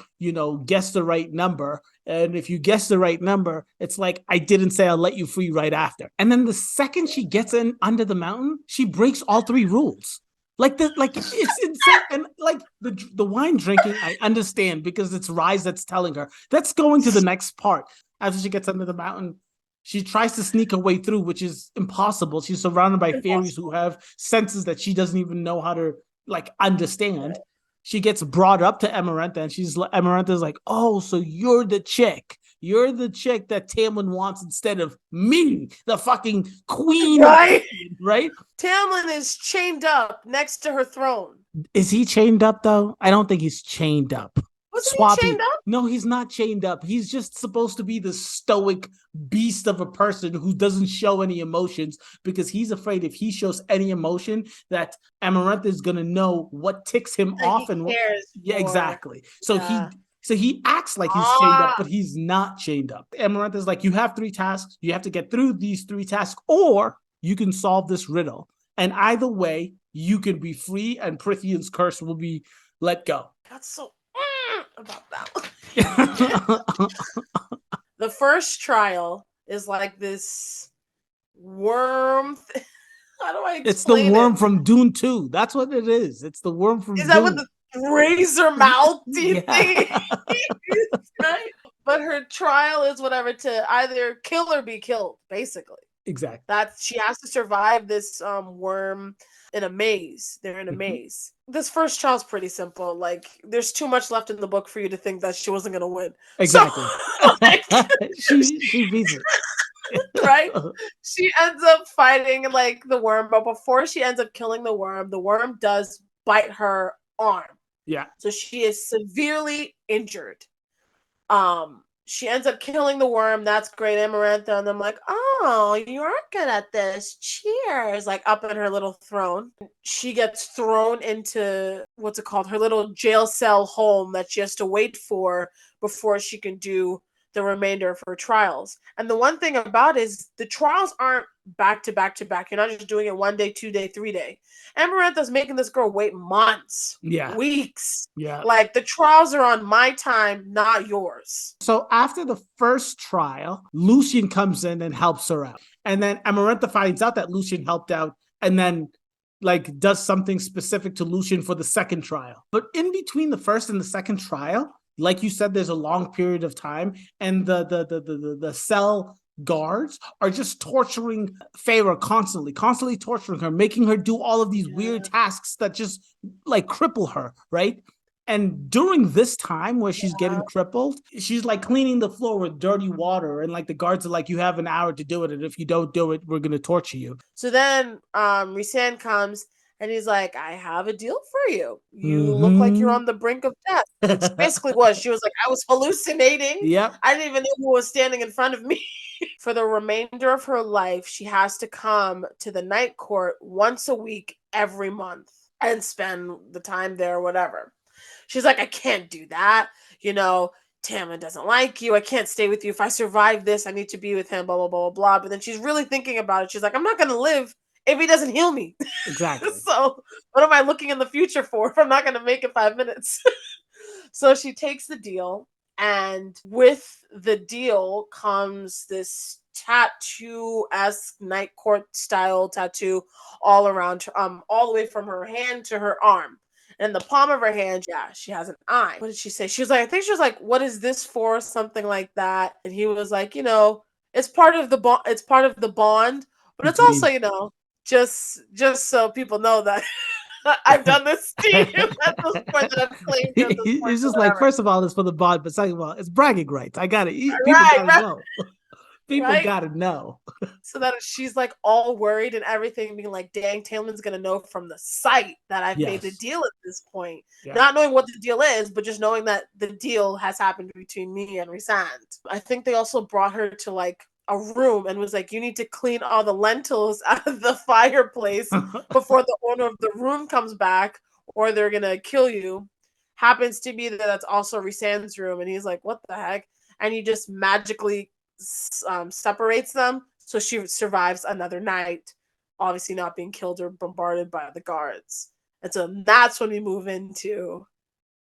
guess the right number, and if you guess the right number, it's like I didn't say I'll let you free right after. And then the second she gets in under the mountain, she breaks all 3 rules. It's insane. And like the wine drinking, I understand because it's Rise that's telling her. That's going to the next part. After she gets under the mountain, she tries to sneak her way through, which is impossible. She's surrounded by fairies who have senses that she doesn't even know how to like understand. She gets brought up to Amarantha, and Amarantha's like, oh, so you're the chick. You're the chick that Tamlin wants instead of me, the fucking queen. Right?
Tamlin is chained up next to her throne.
Is he chained up, though? I don't think he's chained up.
Was Wasn't he chained up?
No, he's not chained up. He's just supposed to be the stoic beast of a person who doesn't show any emotions because he's afraid if he shows any emotion that Amarantha is going to know what ticks him off and what
cares.
Yeah, exactly. So
Yeah.
he acts like he's chained up, but he's not chained up. Amarantha's like, you have 3 tasks. You have to get through these 3 tasks, or you can solve this riddle. And either way, you can be free and Prythian's curse will be let go.
That's so about that. The first trial is like this worm. How do I explain
It's the worm from Dune 2. That's what it is. It's the worm from Dune.
Is that with the razor mouth? Do you think? Right? But her trial is whatever to either kill or be killed, basically.
Exactly.
That she has to survive this worm in a maze. They're in a maze. This first trial's pretty simple. Like, there's too much left in the book for you to think that she wasn't gonna win.
Exactly.
So, like,
she beats it.
Right? She ends up fighting like the worm, but before she ends up killing the worm does bite her arm.
Yeah.
So she is severely injured. She ends up killing the worm. That's great, Amarantha. And I'm like, oh, you are good at this. Cheers. Like up in her little throne. She gets thrown into what's it called? Her little jail cell home that she has to wait for before she can do the remainder of her trials. And the one thing about it is the trials aren't back to back to back. You're not just doing it 1 day, 2 day, 3 day. Amarantha's making this girl wait months, weeks.
Yeah.
Like the trials are on my time, not yours.
So after the first trial, Lucien comes in and helps her out. And then Amarantha finds out that Lucien helped out and then like does something specific to Lucien for the second trial. But in between the first and the second trial, like you said, there's a long period of time, and the cell guards are just torturing Feyre constantly torturing her, making her do all of these weird tasks that just like cripple her, right? And during this time where she's getting crippled, she's like cleaning the floor with dirty water, and like the guards are like, you have an hour to do it, and if you don't do it, we're gonna torture you.
So then Rhysand comes and he's like, I have a deal for you. You look like you're on the brink of death. That's basically what she was like. I was hallucinating.
Yep.
I didn't even know who was standing in front of me. For the remainder of her life, she has to come to the night court once a week, every month, and spend the time there, whatever. She's like, I can't do that. You know, Tamlin doesn't like you. I can't stay with you. If I survive this, I need to be with him, blah, blah, blah, blah. But then she's really thinking about it. She's like, I'm not going to live if he doesn't heal me.
Exactly.
So what am I looking in the future for if I'm not going to make it 5 minutes? So she takes the deal, and with the deal comes this tattoo-esque night court style tattoo all around her, all the way from her hand to her arm. And the palm of her hand, she has an eye. What did she say? She was like, I think she was like, what is this for? Something like that. And he was like, you know, it's part of the bond. It's part of the bond, but it's also, you know, just so people know that I've done this to you at this point that I've claimed you at this point.
It's just like, first of all, it's for the bond, but second of all, it's bragging rights. I got it. People gotta know. People gotta know. So that she's like all worried and everything, being like, dang, Tamlin's gonna know from the sight that I've made the deal at this point. Yeah. Not knowing what the deal is, but just knowing that the deal has happened between me and Rhysand. I think they also brought her to like a room and was like, you need to clean all the lentils out of the fireplace before the owner of the room comes back, or they're gonna kill you. Happens to be that that's also Rhysand's room, and he's like, what the heck? And he just magically separates them, so she survives another night, obviously not being killed or bombarded by the guards. And so that's when we move into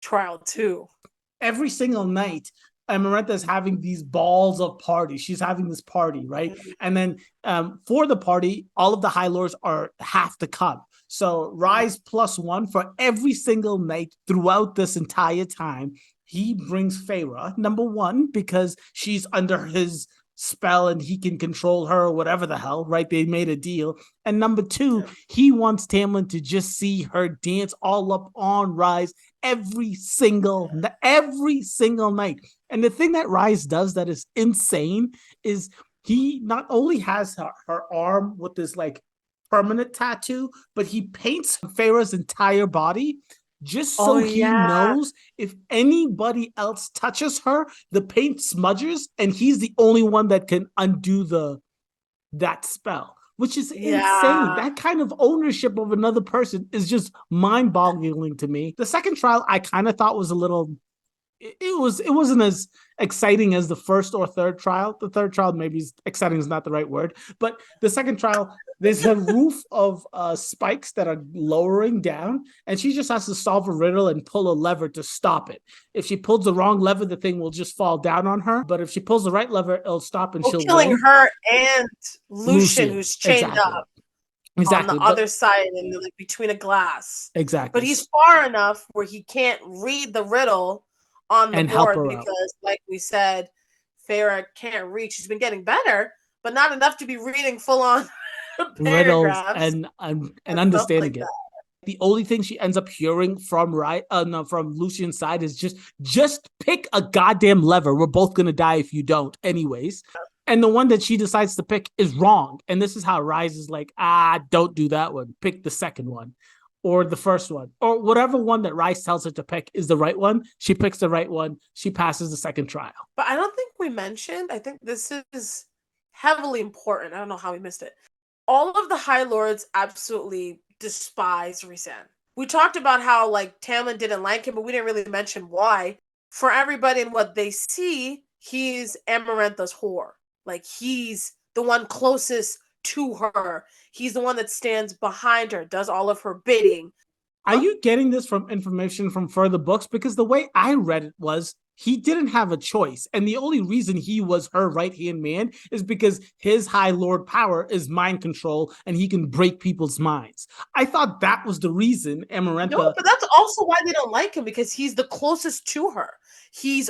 trial 2. Every single night, Amarantha is having these balls of parties. She's having this party, right? Mm-hmm. And then for the party, all of the High Lords have to come. So Rise +1 for every single night throughout this entire time. He brings Feyre, number 1, because she's under his spell and he can control her or whatever the hell, right? They made a deal. And number 2, he wants Tamlin to just see her dance all up on Rise every single night. And the thing that Rise does that is insane is he not only has her arm with this like permanent tattoo, but he paints Feyre's entire body just so he
yeah.
knows if anybody else touches her, the paint smudges, and he's the only one that can undo that spell, which is insane. That kind of ownership of another person is just mind-boggling to me. The second trial I kind of thought was a little, it wasn't as exciting as the first or third trial. The third trial, maybe exciting is not the right word, but the second trial, there's a roof of spikes that are lowering down, and she just has to solve a riddle and pull a lever to stop it. If she pulls the wrong lever, the thing will just fall down on her. But if she pulls the right lever, it'll stop and she'll
killing
win.
her and Lucian, who's chained up on the other side and like between a glass.
Exactly.
But he's far enough where he can't read the riddle on the board because, like we said, Feyre can't read. She's been getting better, but not enough to be reading full on
riddles and understanding it. The only thing she ends up hearing from Lucian's side is just pick a goddamn lever. We're both gonna die if you don't, anyways. And the one that she decides to pick is wrong. And this is how Rise is like, don't do that one. Pick the second one. Or the first one, or whatever one that Rice tells her to pick is the right one. She picks the right one. She passes the second trial.
But I don't think we mentioned, I think this is heavily important. I don't know how we missed it. All of the High Lords absolutely despise Rhysand. We talked about how like Tamlin didn't like him, but we didn't really mention why. For everybody and what they see, he's Amarantha's whore. Like he's the one closest to her. He's the one that stands behind her, does all of her bidding.
Are you getting this from information from further books? Because the way I read it was he didn't have a choice. And the only reason he was her right-hand man is because his High Lord power is mind control and he can break people's minds. I thought that was the reason Amarantha...
No, but that's also why they don't like him, because he's the closest to her.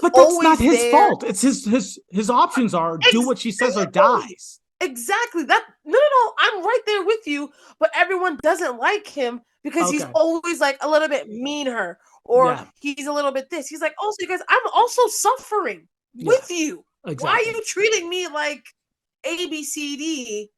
But that's not his fault. It's his options are do what she says or dies.
Exactly. No, I'm right there with you, but everyone doesn't like him because he's always like a little bit meaner, or he's a little bit this. He's like, oh, so you guys, I'm also suffering with you. Exactly. Why are you treating me like A, B, C, D?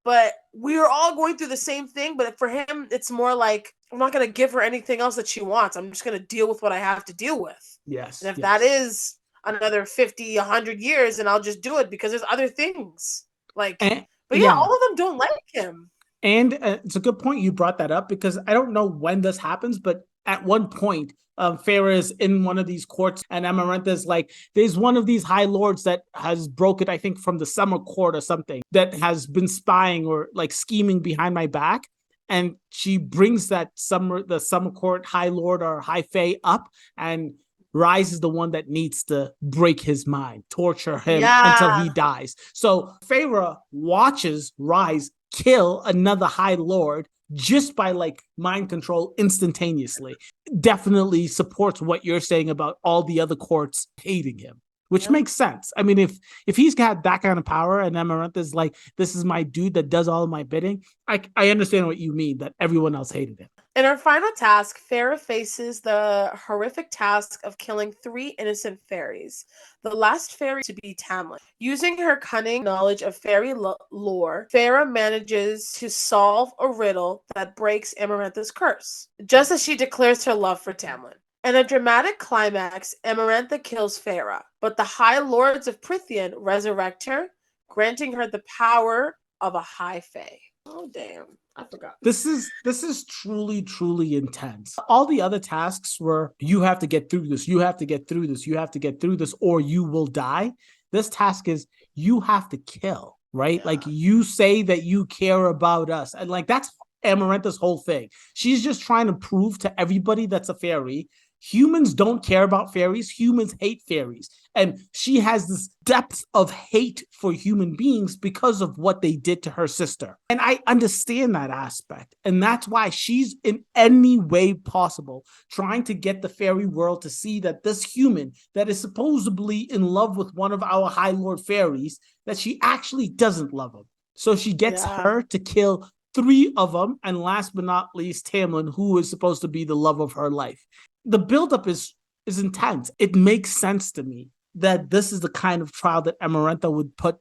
But we're all going through the same thing. But for him, it's more like, I'm not going to give her anything else that she wants. I'm just going to deal with what I have to deal with.
Yes.
And if that is another 50, 100 years, then I'll just do it because there's other things. All of them don't like him. And
it's a good point you brought that up, because I don't know when this happens, but at one point, Feyre is in one of these courts, and Amarantha's like, there's one of these High Lords that has broken, I think, from the Summer Court or something, that has been spying or like scheming behind my back. And she brings the Summer Court High Lord or High Fae up, and Rise is the one that needs to break his mind, torture him until he dies. So Feyre watches Rise kill another High Lord just by like mind control instantaneously. Definitely supports what you're saying about all the other courts hating him, which makes sense. I mean, if he's got that kind of power and Amarantha's like, this is my dude that does all of my bidding, I understand what you mean, that everyone else hated him.
In her final task, Feyre faces the horrific task of killing 3 innocent fairies, the last fairy to be Tamlin. Using her cunning knowledge of fairy lore, Feyre manages to solve a riddle that breaks Amarantha's curse, just as she declares her love for Tamlin. In a dramatic climax, Amarantha kills Feyre, but the High Lords of Prythian resurrect her, granting her the power of a High Fae. Oh, damn. I forgot.
This is truly, truly intense. All the other tasks were, you have to get through this, you have to get through this, you have to get through this, or you will die. This task is, you have to kill, right? Yeah. Like, you say that you care about us. And like, that's Amarantha's whole thing. She's just trying to prove to everybody that's a fairy, humans don't care about fairies. Humans hate fairies. And she has this depth of hate for human beings because of what they did to her sister. And I understand that aspect. And that's why she's in any way possible trying to get the fairy world to see that this human that is supposedly in love with one of our High Lord fairies, that she actually doesn't love him. So she gets her to kill 3 of them. And last but not least, Tamlin, who is supposed to be the love of her life. The buildup is intense. It makes sense to me that this is the kind of trial that Amarantha would put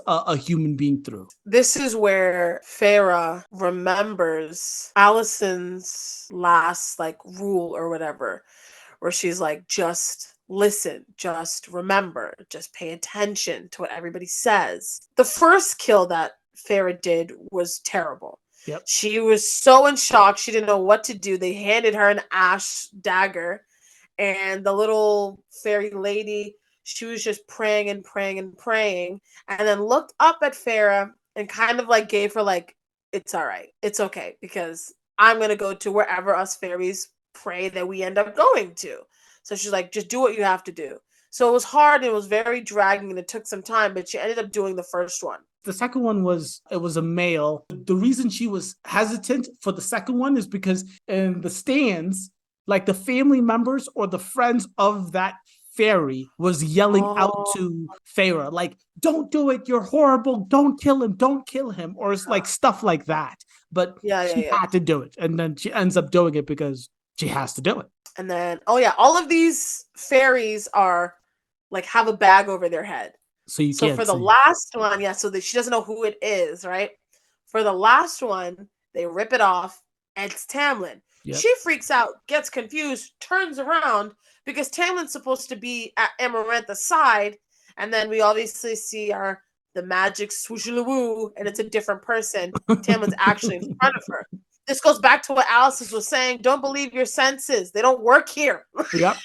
a human being through.
This is where Feyre remembers Allison's last like rule or whatever, where she's like, just listen, just remember, just pay attention to what everybody says. The first kill that Feyre did was terrible.
Yep.
She was so in shock, she didn't know what to do. They handed her an ash dagger, and the little fairy lady, she was just praying and praying and praying, and then looked up at Feyre and kind of like gave her like, it's all right, it's okay, because I'm gonna go to wherever us fairies pray that we end up going to. So she's like, just do what you have to do. So it was hard, it was very dragging, and it took some time, but she ended up doing the first one.
The second one was a male. The reason she was hesitant for the second one is because in the stands, like the family members or the friends of that fairy was yelling out to Feyre, like, don't do it, you're horrible, don't kill him, or it's like stuff like that. But she had to do it, and then she ends up doing it because she has to do it.
And then, all of these fairies are like have a bag over their head. So for the last one, so that she doesn't know who it is, right? For the last one, they rip it off, and it's Tamlin. Yep. She freaks out, gets confused, turns around, because Tamlin's supposed to be at Amarantha's side, and then we obviously see the magic swoosh-a-woo, and it's a different person. Tamlin's actually in front of her. This goes back to what Alice was saying. Don't believe your senses. They don't work here.
Yep.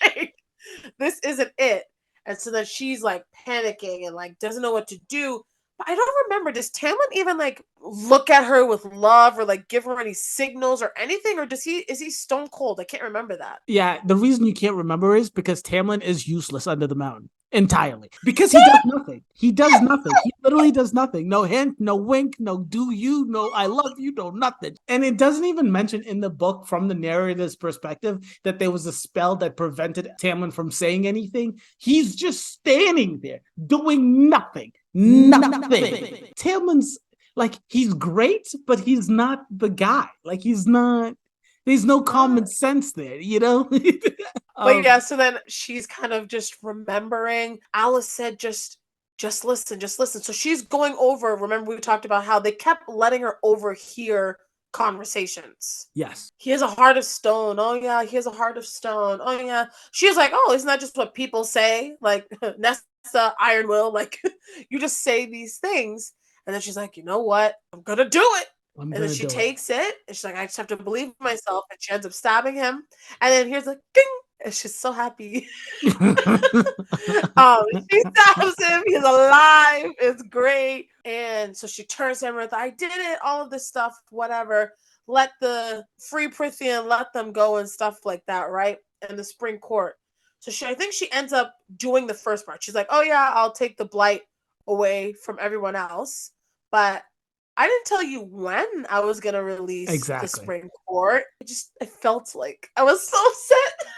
This isn't it. And so then she's like panicking and like doesn't know what to do. But I don't remember. Does Tamlin even like look at her with love or like give her any signals or anything? Or is he stone cold? I can't remember that.
Yeah, the reason you can't remember is because Tamlin is useless under the mountain entirely. Because he does nothing. He does nothing. He literally does nothing. No hint, no wink, no do you, no I love you, no nothing. And it doesn't even mention in the book from the narrator's perspective that there was a spell that prevented Tamlin from saying anything. He's just standing there doing nothing. Nothing. Tamlin's like, he's great, but he's not the guy. Like, he's not. There's no common sense there, you know?
But so then she's kind of just remembering. Alice said, just listen, just listen. So she's going over. Remember, we talked about how they kept letting her overhear conversations.
Yes.
He has a heart of stone. Oh, yeah, he has a heart of stone. Oh, yeah. She's like, oh, isn't that just what people say? Like, Nesta, Iron Will, like, you just say these things. And then she's like, you know what? I'm going to do it. And then she takes it, and she's like, I just have to believe myself. And she ends up stabbing him. And then here's like, ding! And she's so happy. She stabs him. He's alive. It's great. And so she turns to him with, I did it. All of this stuff, whatever. Let the free Prythian, let them go and stuff like that, right? And the spring court. So I think she ends up doing the first part. She's like, oh, yeah, I'll take the blight away from everyone else. But I didn't tell you when I was going to release the spring court. I felt like I was so upset.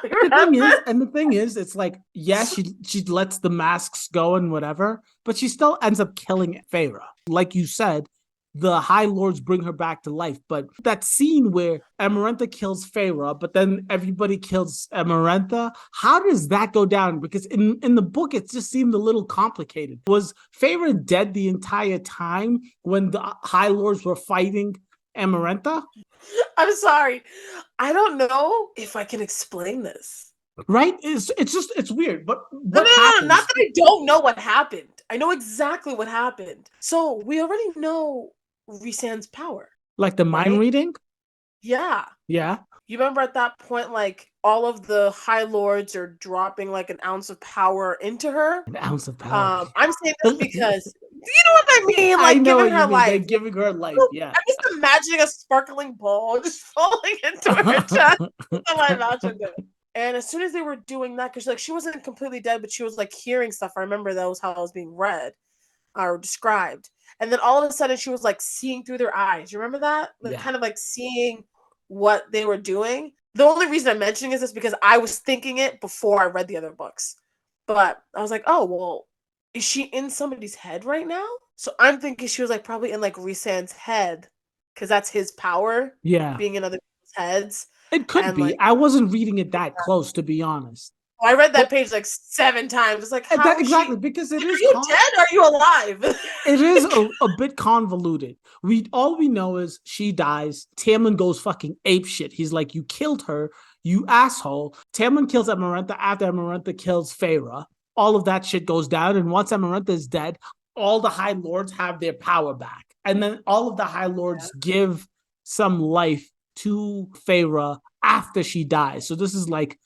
The thing is, it's like, yeah, she lets the masks go and whatever, but she still ends up killing Feyre. Like you said, the High Lords bring her back to life. But that scene where Amarantha kills Feyre, but then everybody kills Amarantha, how does that go down? Because in the book, it just seemed a little complicated. Was Feyre dead the entire time when the High Lords were fighting Amarantha?
I'm sorry. I don't know if I can explain this.
Right? It's weird. But
no, not that I don't know what happened. I know exactly what happened. So we already know Rhysand's power.
Like the mind reading?
Yeah.
Yeah.
You remember at that point, like, all of the High Lords are dropping like an ounce of power into her.
An ounce of power.
I'm saying this because you know what I mean? Like,
I know
giving her life.
They're giving her life, yeah.
I'm just imagining a sparkling ball just falling into her chest. I imagined it. And as soon as they were doing that, because like she wasn't completely dead, but she was like hearing stuff. I remember that was how it was being read or described. And then all of a sudden she was like seeing through their eyes. You remember that? Like, kind of like seeing what they were doing. The only reason I'm mentioning is this because I was thinking it before I read the other books. But I was like, oh, well, is she in somebody's head right now? So I'm thinking she was like probably in like Rhysand's head because that's his power.
Yeah.
Being in other people's heads.
It could be. Like, I wasn't reading it that close, to be honest.
I read that page like 7 times. It's like, how
exactly, because it is.
Are you dead or are you alive?
It is a bit convoluted. All we know is she dies. Tamlin goes fucking ape shit. He's like, you killed her, you asshole. Tamlin kills Amarantha after Amarantha kills Feyre. All of that shit goes down. And once Amarantha is dead, all the High Lords have their power back. And then all of the High Lords give some life to Feyre after she dies. So this is like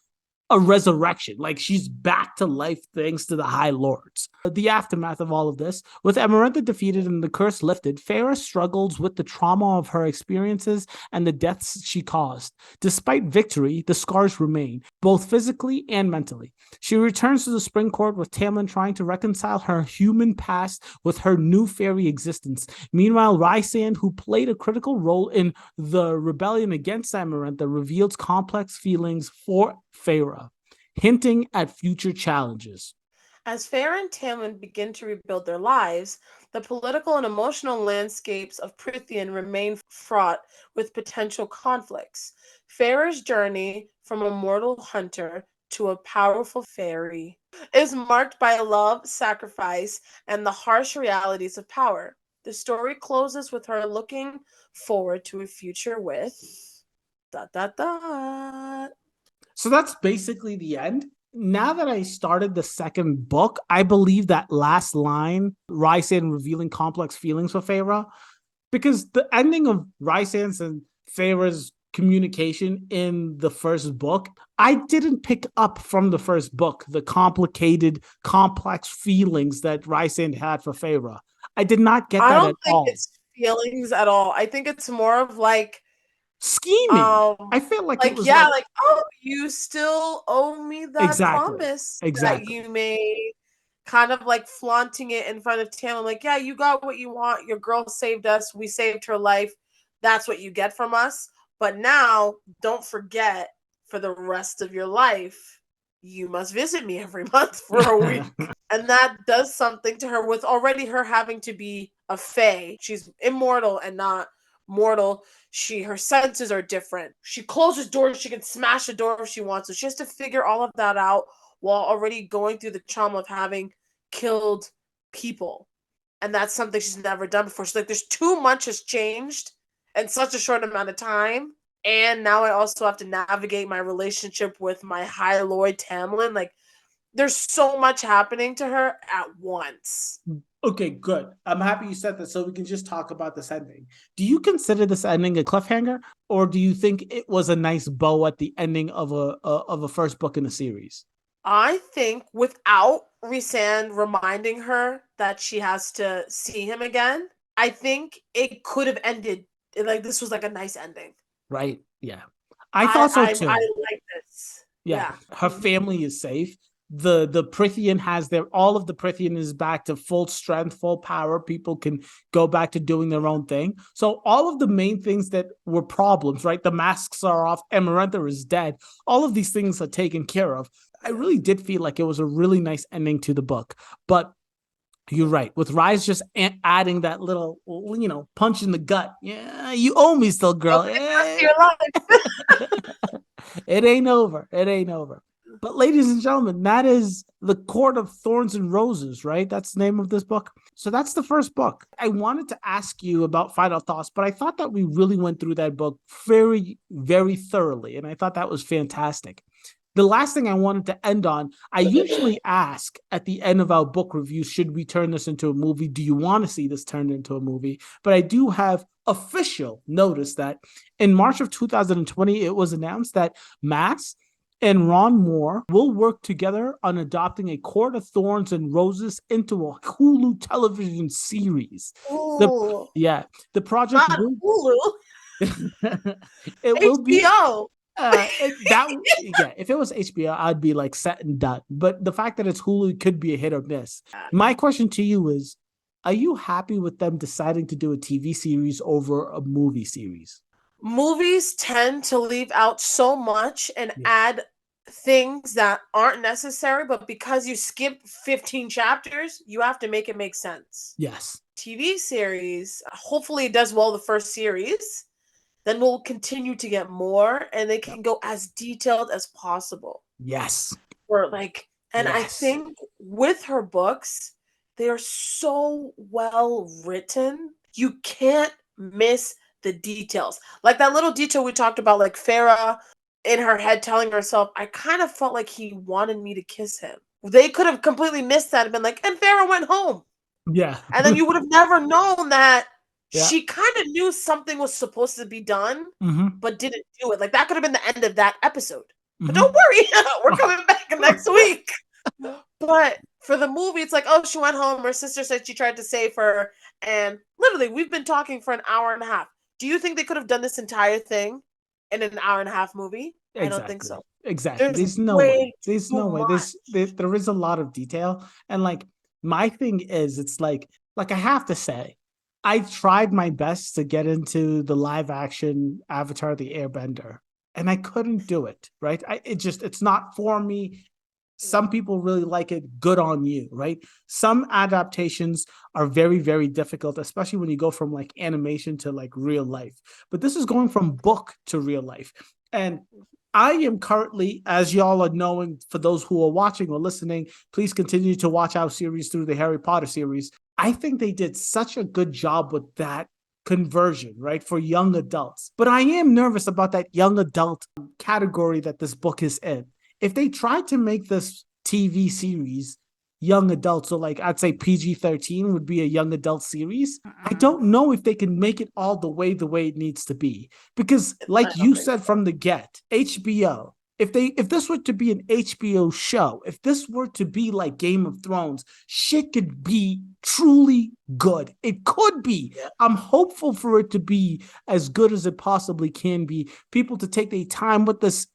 a resurrection. Like she's back to life thanks to the High Lords. The aftermath of all of this, with Amarantha defeated and the curse lifted, Feyre struggles with the trauma of her experiences and the deaths she caused. Despite victory, the scars remain, both physically and mentally. She returns to the Spring Court with Tamlin trying to reconcile her human past with her new fairy existence. Meanwhile, Rhysand, who played a critical role in the rebellion against Amarantha, reveals complex feelings for Feyre, hinting at future challenges.
As Feyre and Tamlin begin to rebuild their lives, the political and emotional landscapes of Prythian remain fraught with potential conflicts. Feyre's journey from a mortal hunter to a powerful faerie is marked by love, sacrifice, and the harsh realities of power. The story closes with her looking forward to a future with... ...
So that's basically the end. Now that I started the second book, I believe that last line, Rhysand revealing complex feelings for Feyre, because the ending of Rhysand's and Feyre's communication in the first book, I didn't pick up from the first book the complicated, complex feelings that Rhysand had for Feyre. I did not get that at all. I don't think
it's feelings at all. I think it's more of like
scheming. I feel like it was
like, oh, you still owe me that promise that you made, kind of like flaunting it in front of Tamlin, like, yeah, you got what you want, your girl saved us, we saved her life, that's what you get from us, but now don't forget, for the rest of your life you must visit me every month for a week. And that does something to her, with already her having to be a fae. She's immortal and not mortal. Her senses are different. She closes doors, she can smash a door if she wants. So she has to figure all of that out while already going through the trauma of having killed people. And that's something she's never done before. She's like, there's too much has changed in such a short amount of time. And now I also have to navigate my relationship with my High Lord Tamlin. Like, there's so much happening to her at once.
Okay, good. I'm happy you said that, so we can just talk about this ending. Do you consider this ending a cliffhanger, or do you think it was a nice bow at the ending of a first book in the series?
I think without Rhysand reminding her that she has to see him again, I think it could have ended like this was like a nice ending.
Right? Yeah. I thought so too.
I like this.
Yeah. Her family is safe. The Prythian has all of the Prythian is back to full strength, full power. People can go back to doing their own thing. So all of the main things that were problems, right? The masks are off. Amarantha is dead. All of these things are taken care of. I really did feel like it was a really nice ending to the book. But you're right. With Rise just adding that little, punch in the gut. Yeah, you owe me still, girl. It ain't over. It ain't over. But ladies and gentlemen, that is The Court of Thorns and Roses, right? That's the name of this book. So that's the first book. I wanted to ask you about final thoughts, but I thought that we really went through that book very, very thoroughly. And I thought that was fantastic. The last thing I wanted to end on, I usually ask at the end of our book reviews, should we turn this into a movie? Do you want to see this turned into a movie? But I do have official notice that in March of 2020, it was announced that Maas and Ron Moore will work together on adopting A Court of Thorns and Roses into a Hulu television series. The project
not Hulu.
It will be HBO. If it was HBO, I'd be like set and done. But the fact that it's Hulu could be a hit or miss. My question to you is, are you happy with them deciding to do a TV series over a movie series?
Movies tend to leave out so much and add things that aren't necessary, but because you skip 15 chapters, you have to make it make sense.
Yes.
TV series, hopefully it does well the first series. Then we'll continue to get more, and they can go as detailed as possible.
Yes.
Or like, and I
Yes.
think with her books, they are so well written. You can't miss the details. Like that little detail we talked about, like Feyre in her head telling herself, I kind of felt like he wanted me to kiss him. They could have completely missed that and been like, and Feyre went home.
Yeah.
And then you would have never known that
Yeah.
she kind of knew something was supposed to be done,
Mm-hmm.
but didn't do it. Like that could have been the end of that episode. But
Mm-hmm.
don't worry, we're coming back next week. But for the movie, it's like, oh, she went home. Her sister said she tried to save her. And literally, we've been talking for an hour and a half. Do you think they could have done this entire thing in an hour and a half movie? I don't think
Exactly.
so.
Exactly.
There's
There's no way.
way
There's
too
no way.
much.
There is a lot of detail. And like my thing is it's like I have to say, I tried my best to get into the live action Avatar the Airbender and I couldn't do it. Right. It's not for me. Some people really like it. Good on you, right? Some adaptations are very, very difficult, especially when you go from like animation to like real life. But this is going from book to real life. And I am currently, as y'all are knowing, for those who are watching or listening, please continue to watch our series through the Harry Potter series. I think they did such a good job with that conversion, right, for young adults. But I am nervous about that young adult category that this book is in. If they tried to make this TV series young adult, so like I'd say PG-13 would be a young adult series, I don't know if they can make it all the way it needs to be. Because like you said from the get, HBO, if this were to be an HBO show, if this were to be like Game of Thrones, shit could be truly good. It could be.
Yeah.
I'm hopeful for it to be as good as it possibly can be. People to take their time with this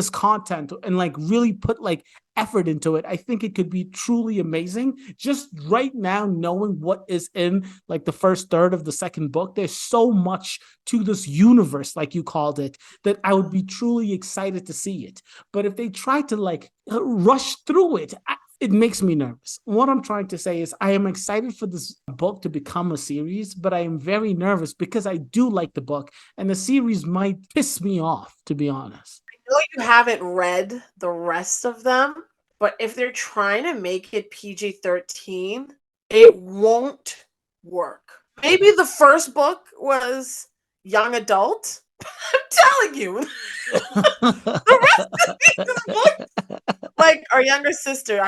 content and like really put like effort into it. I think it could be truly amazing. Just right now, knowing what is in like the first third of the second book, there's so much to this universe, like you called it, that I would be truly excited to see it. But if they try to like rush through it, it makes me nervous. What I'm trying to say is I am excited for this book to become a series, but I am very nervous because I do like the book and the series might piss me off, to be honest.
I know you haven't read the rest of them, but if they're trying to make it PG-13, it won't work. Maybe the first book was young adult. I'm telling you. The rest of these books, like our younger sister,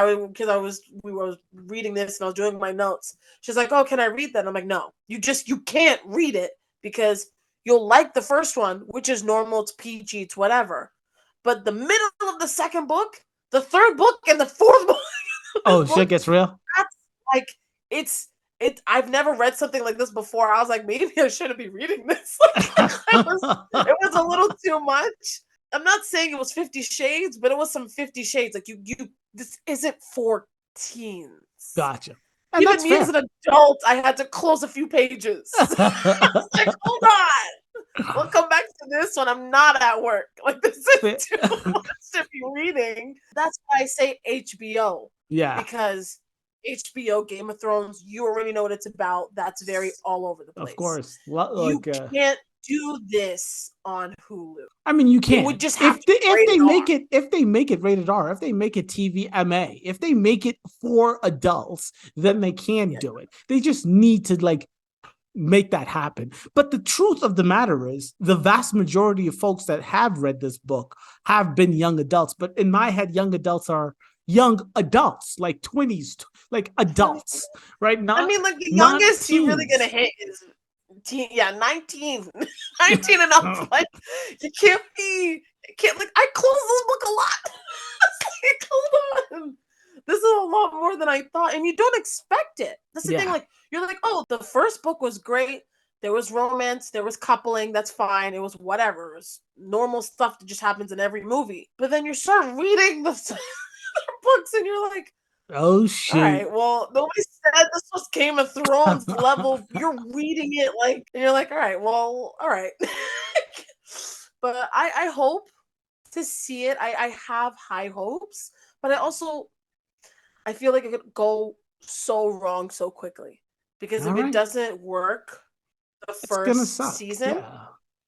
we were reading this and I was doing my notes. She's like, "Oh, can I read that?" I'm like, "No, you can't read it because you'll like the first one, which is normal, it's PG, it's whatever. But the middle of the second book, the third book, and the fourth book,
oh, shit gets real.
That's like it's. I've never read something like this before. I was like, maybe I shouldn't be reading this. It was a little too much. I'm not saying it was 50 Shades, but it was some 50 Shades. Like this isn't for teens.
Gotcha. And
Even
that's
me as
fair.
an adult, I had to close a few pages. I was like, hold on. We'll come back to this when I'm not at work. Like this is too much to be reading. That's why I say HBO.
Yeah.
Because HBO, Game of Thrones, you already know what it's about. That's very all over the place.
Of course.
You can't do this on Hulu.
I mean, you can.
It would just have
if they make it rated R, if they make it TVMA, if they make it for adults, then they can do it. They just need to like make that happen. But the truth of the matter is the vast majority of folks that have read this book have been young adults. But in my head, young adults are young adults, like 20s, like adults, right?
Not, I mean, like the youngest you're really gonna hit is 19. 19 and up. Like you can't like I closed this book a lot. Like, hold on. This is a lot more than I thought, and you don't expect it. That's the thing. Like you're like, oh, the first book was great. There was romance, there was coupling. That's fine. It was whatever. It was normal stuff that just happens in every movie. But then you start reading the books, and you're like,
oh shit!
All right, well, nobody said this was Game of Thrones level. You're reading it like, and you're like, all right, well, all right. But I hope to see it. I have high hopes, but I feel like it could go so wrong so quickly because if it doesn't work the first season,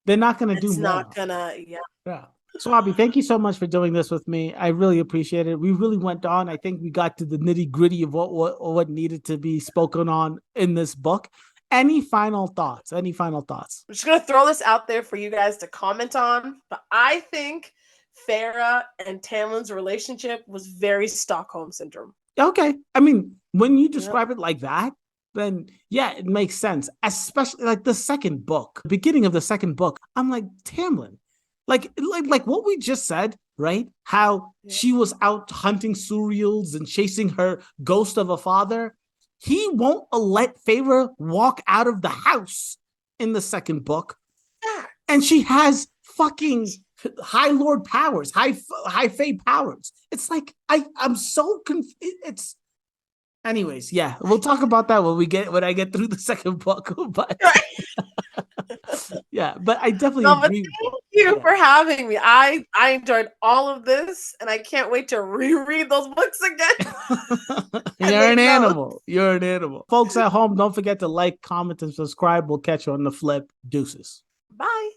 they're not gonna do more.
It's not gonna,
yeah. Swabby, thank you so much for doing this with me. I really appreciate it. We really went on. I think we got to the nitty gritty of what needed to be spoken on in this book. Any final thoughts? Any final thoughts?
I'm just going to throw this out there for you guys to comment on, but I think Feyre and Tamlin's relationship was very Stockholm Syndrome.
Okay. I mean, when you describe it like that, then yeah, it makes sense. Especially like the second book, beginning of the second book. I'm like, Tamlin, like what we just said, right? How she was out hunting Suriels and chasing her ghost of a father. He won't let Feyre walk out of the house in the second book. And she has fucking High Lord powers, high Fae powers. It's like I'm so confused. It's anyways, yeah. We'll talk about that when I get through the second book. But yeah, but I definitely agree.
Thank you for having me. I enjoyed all of this, and I can't wait to reread those books again.
You're an animal. You're an animal. Folks at home, don't forget to like, comment, and subscribe. We'll catch you on the flip. Deuces.
Bye.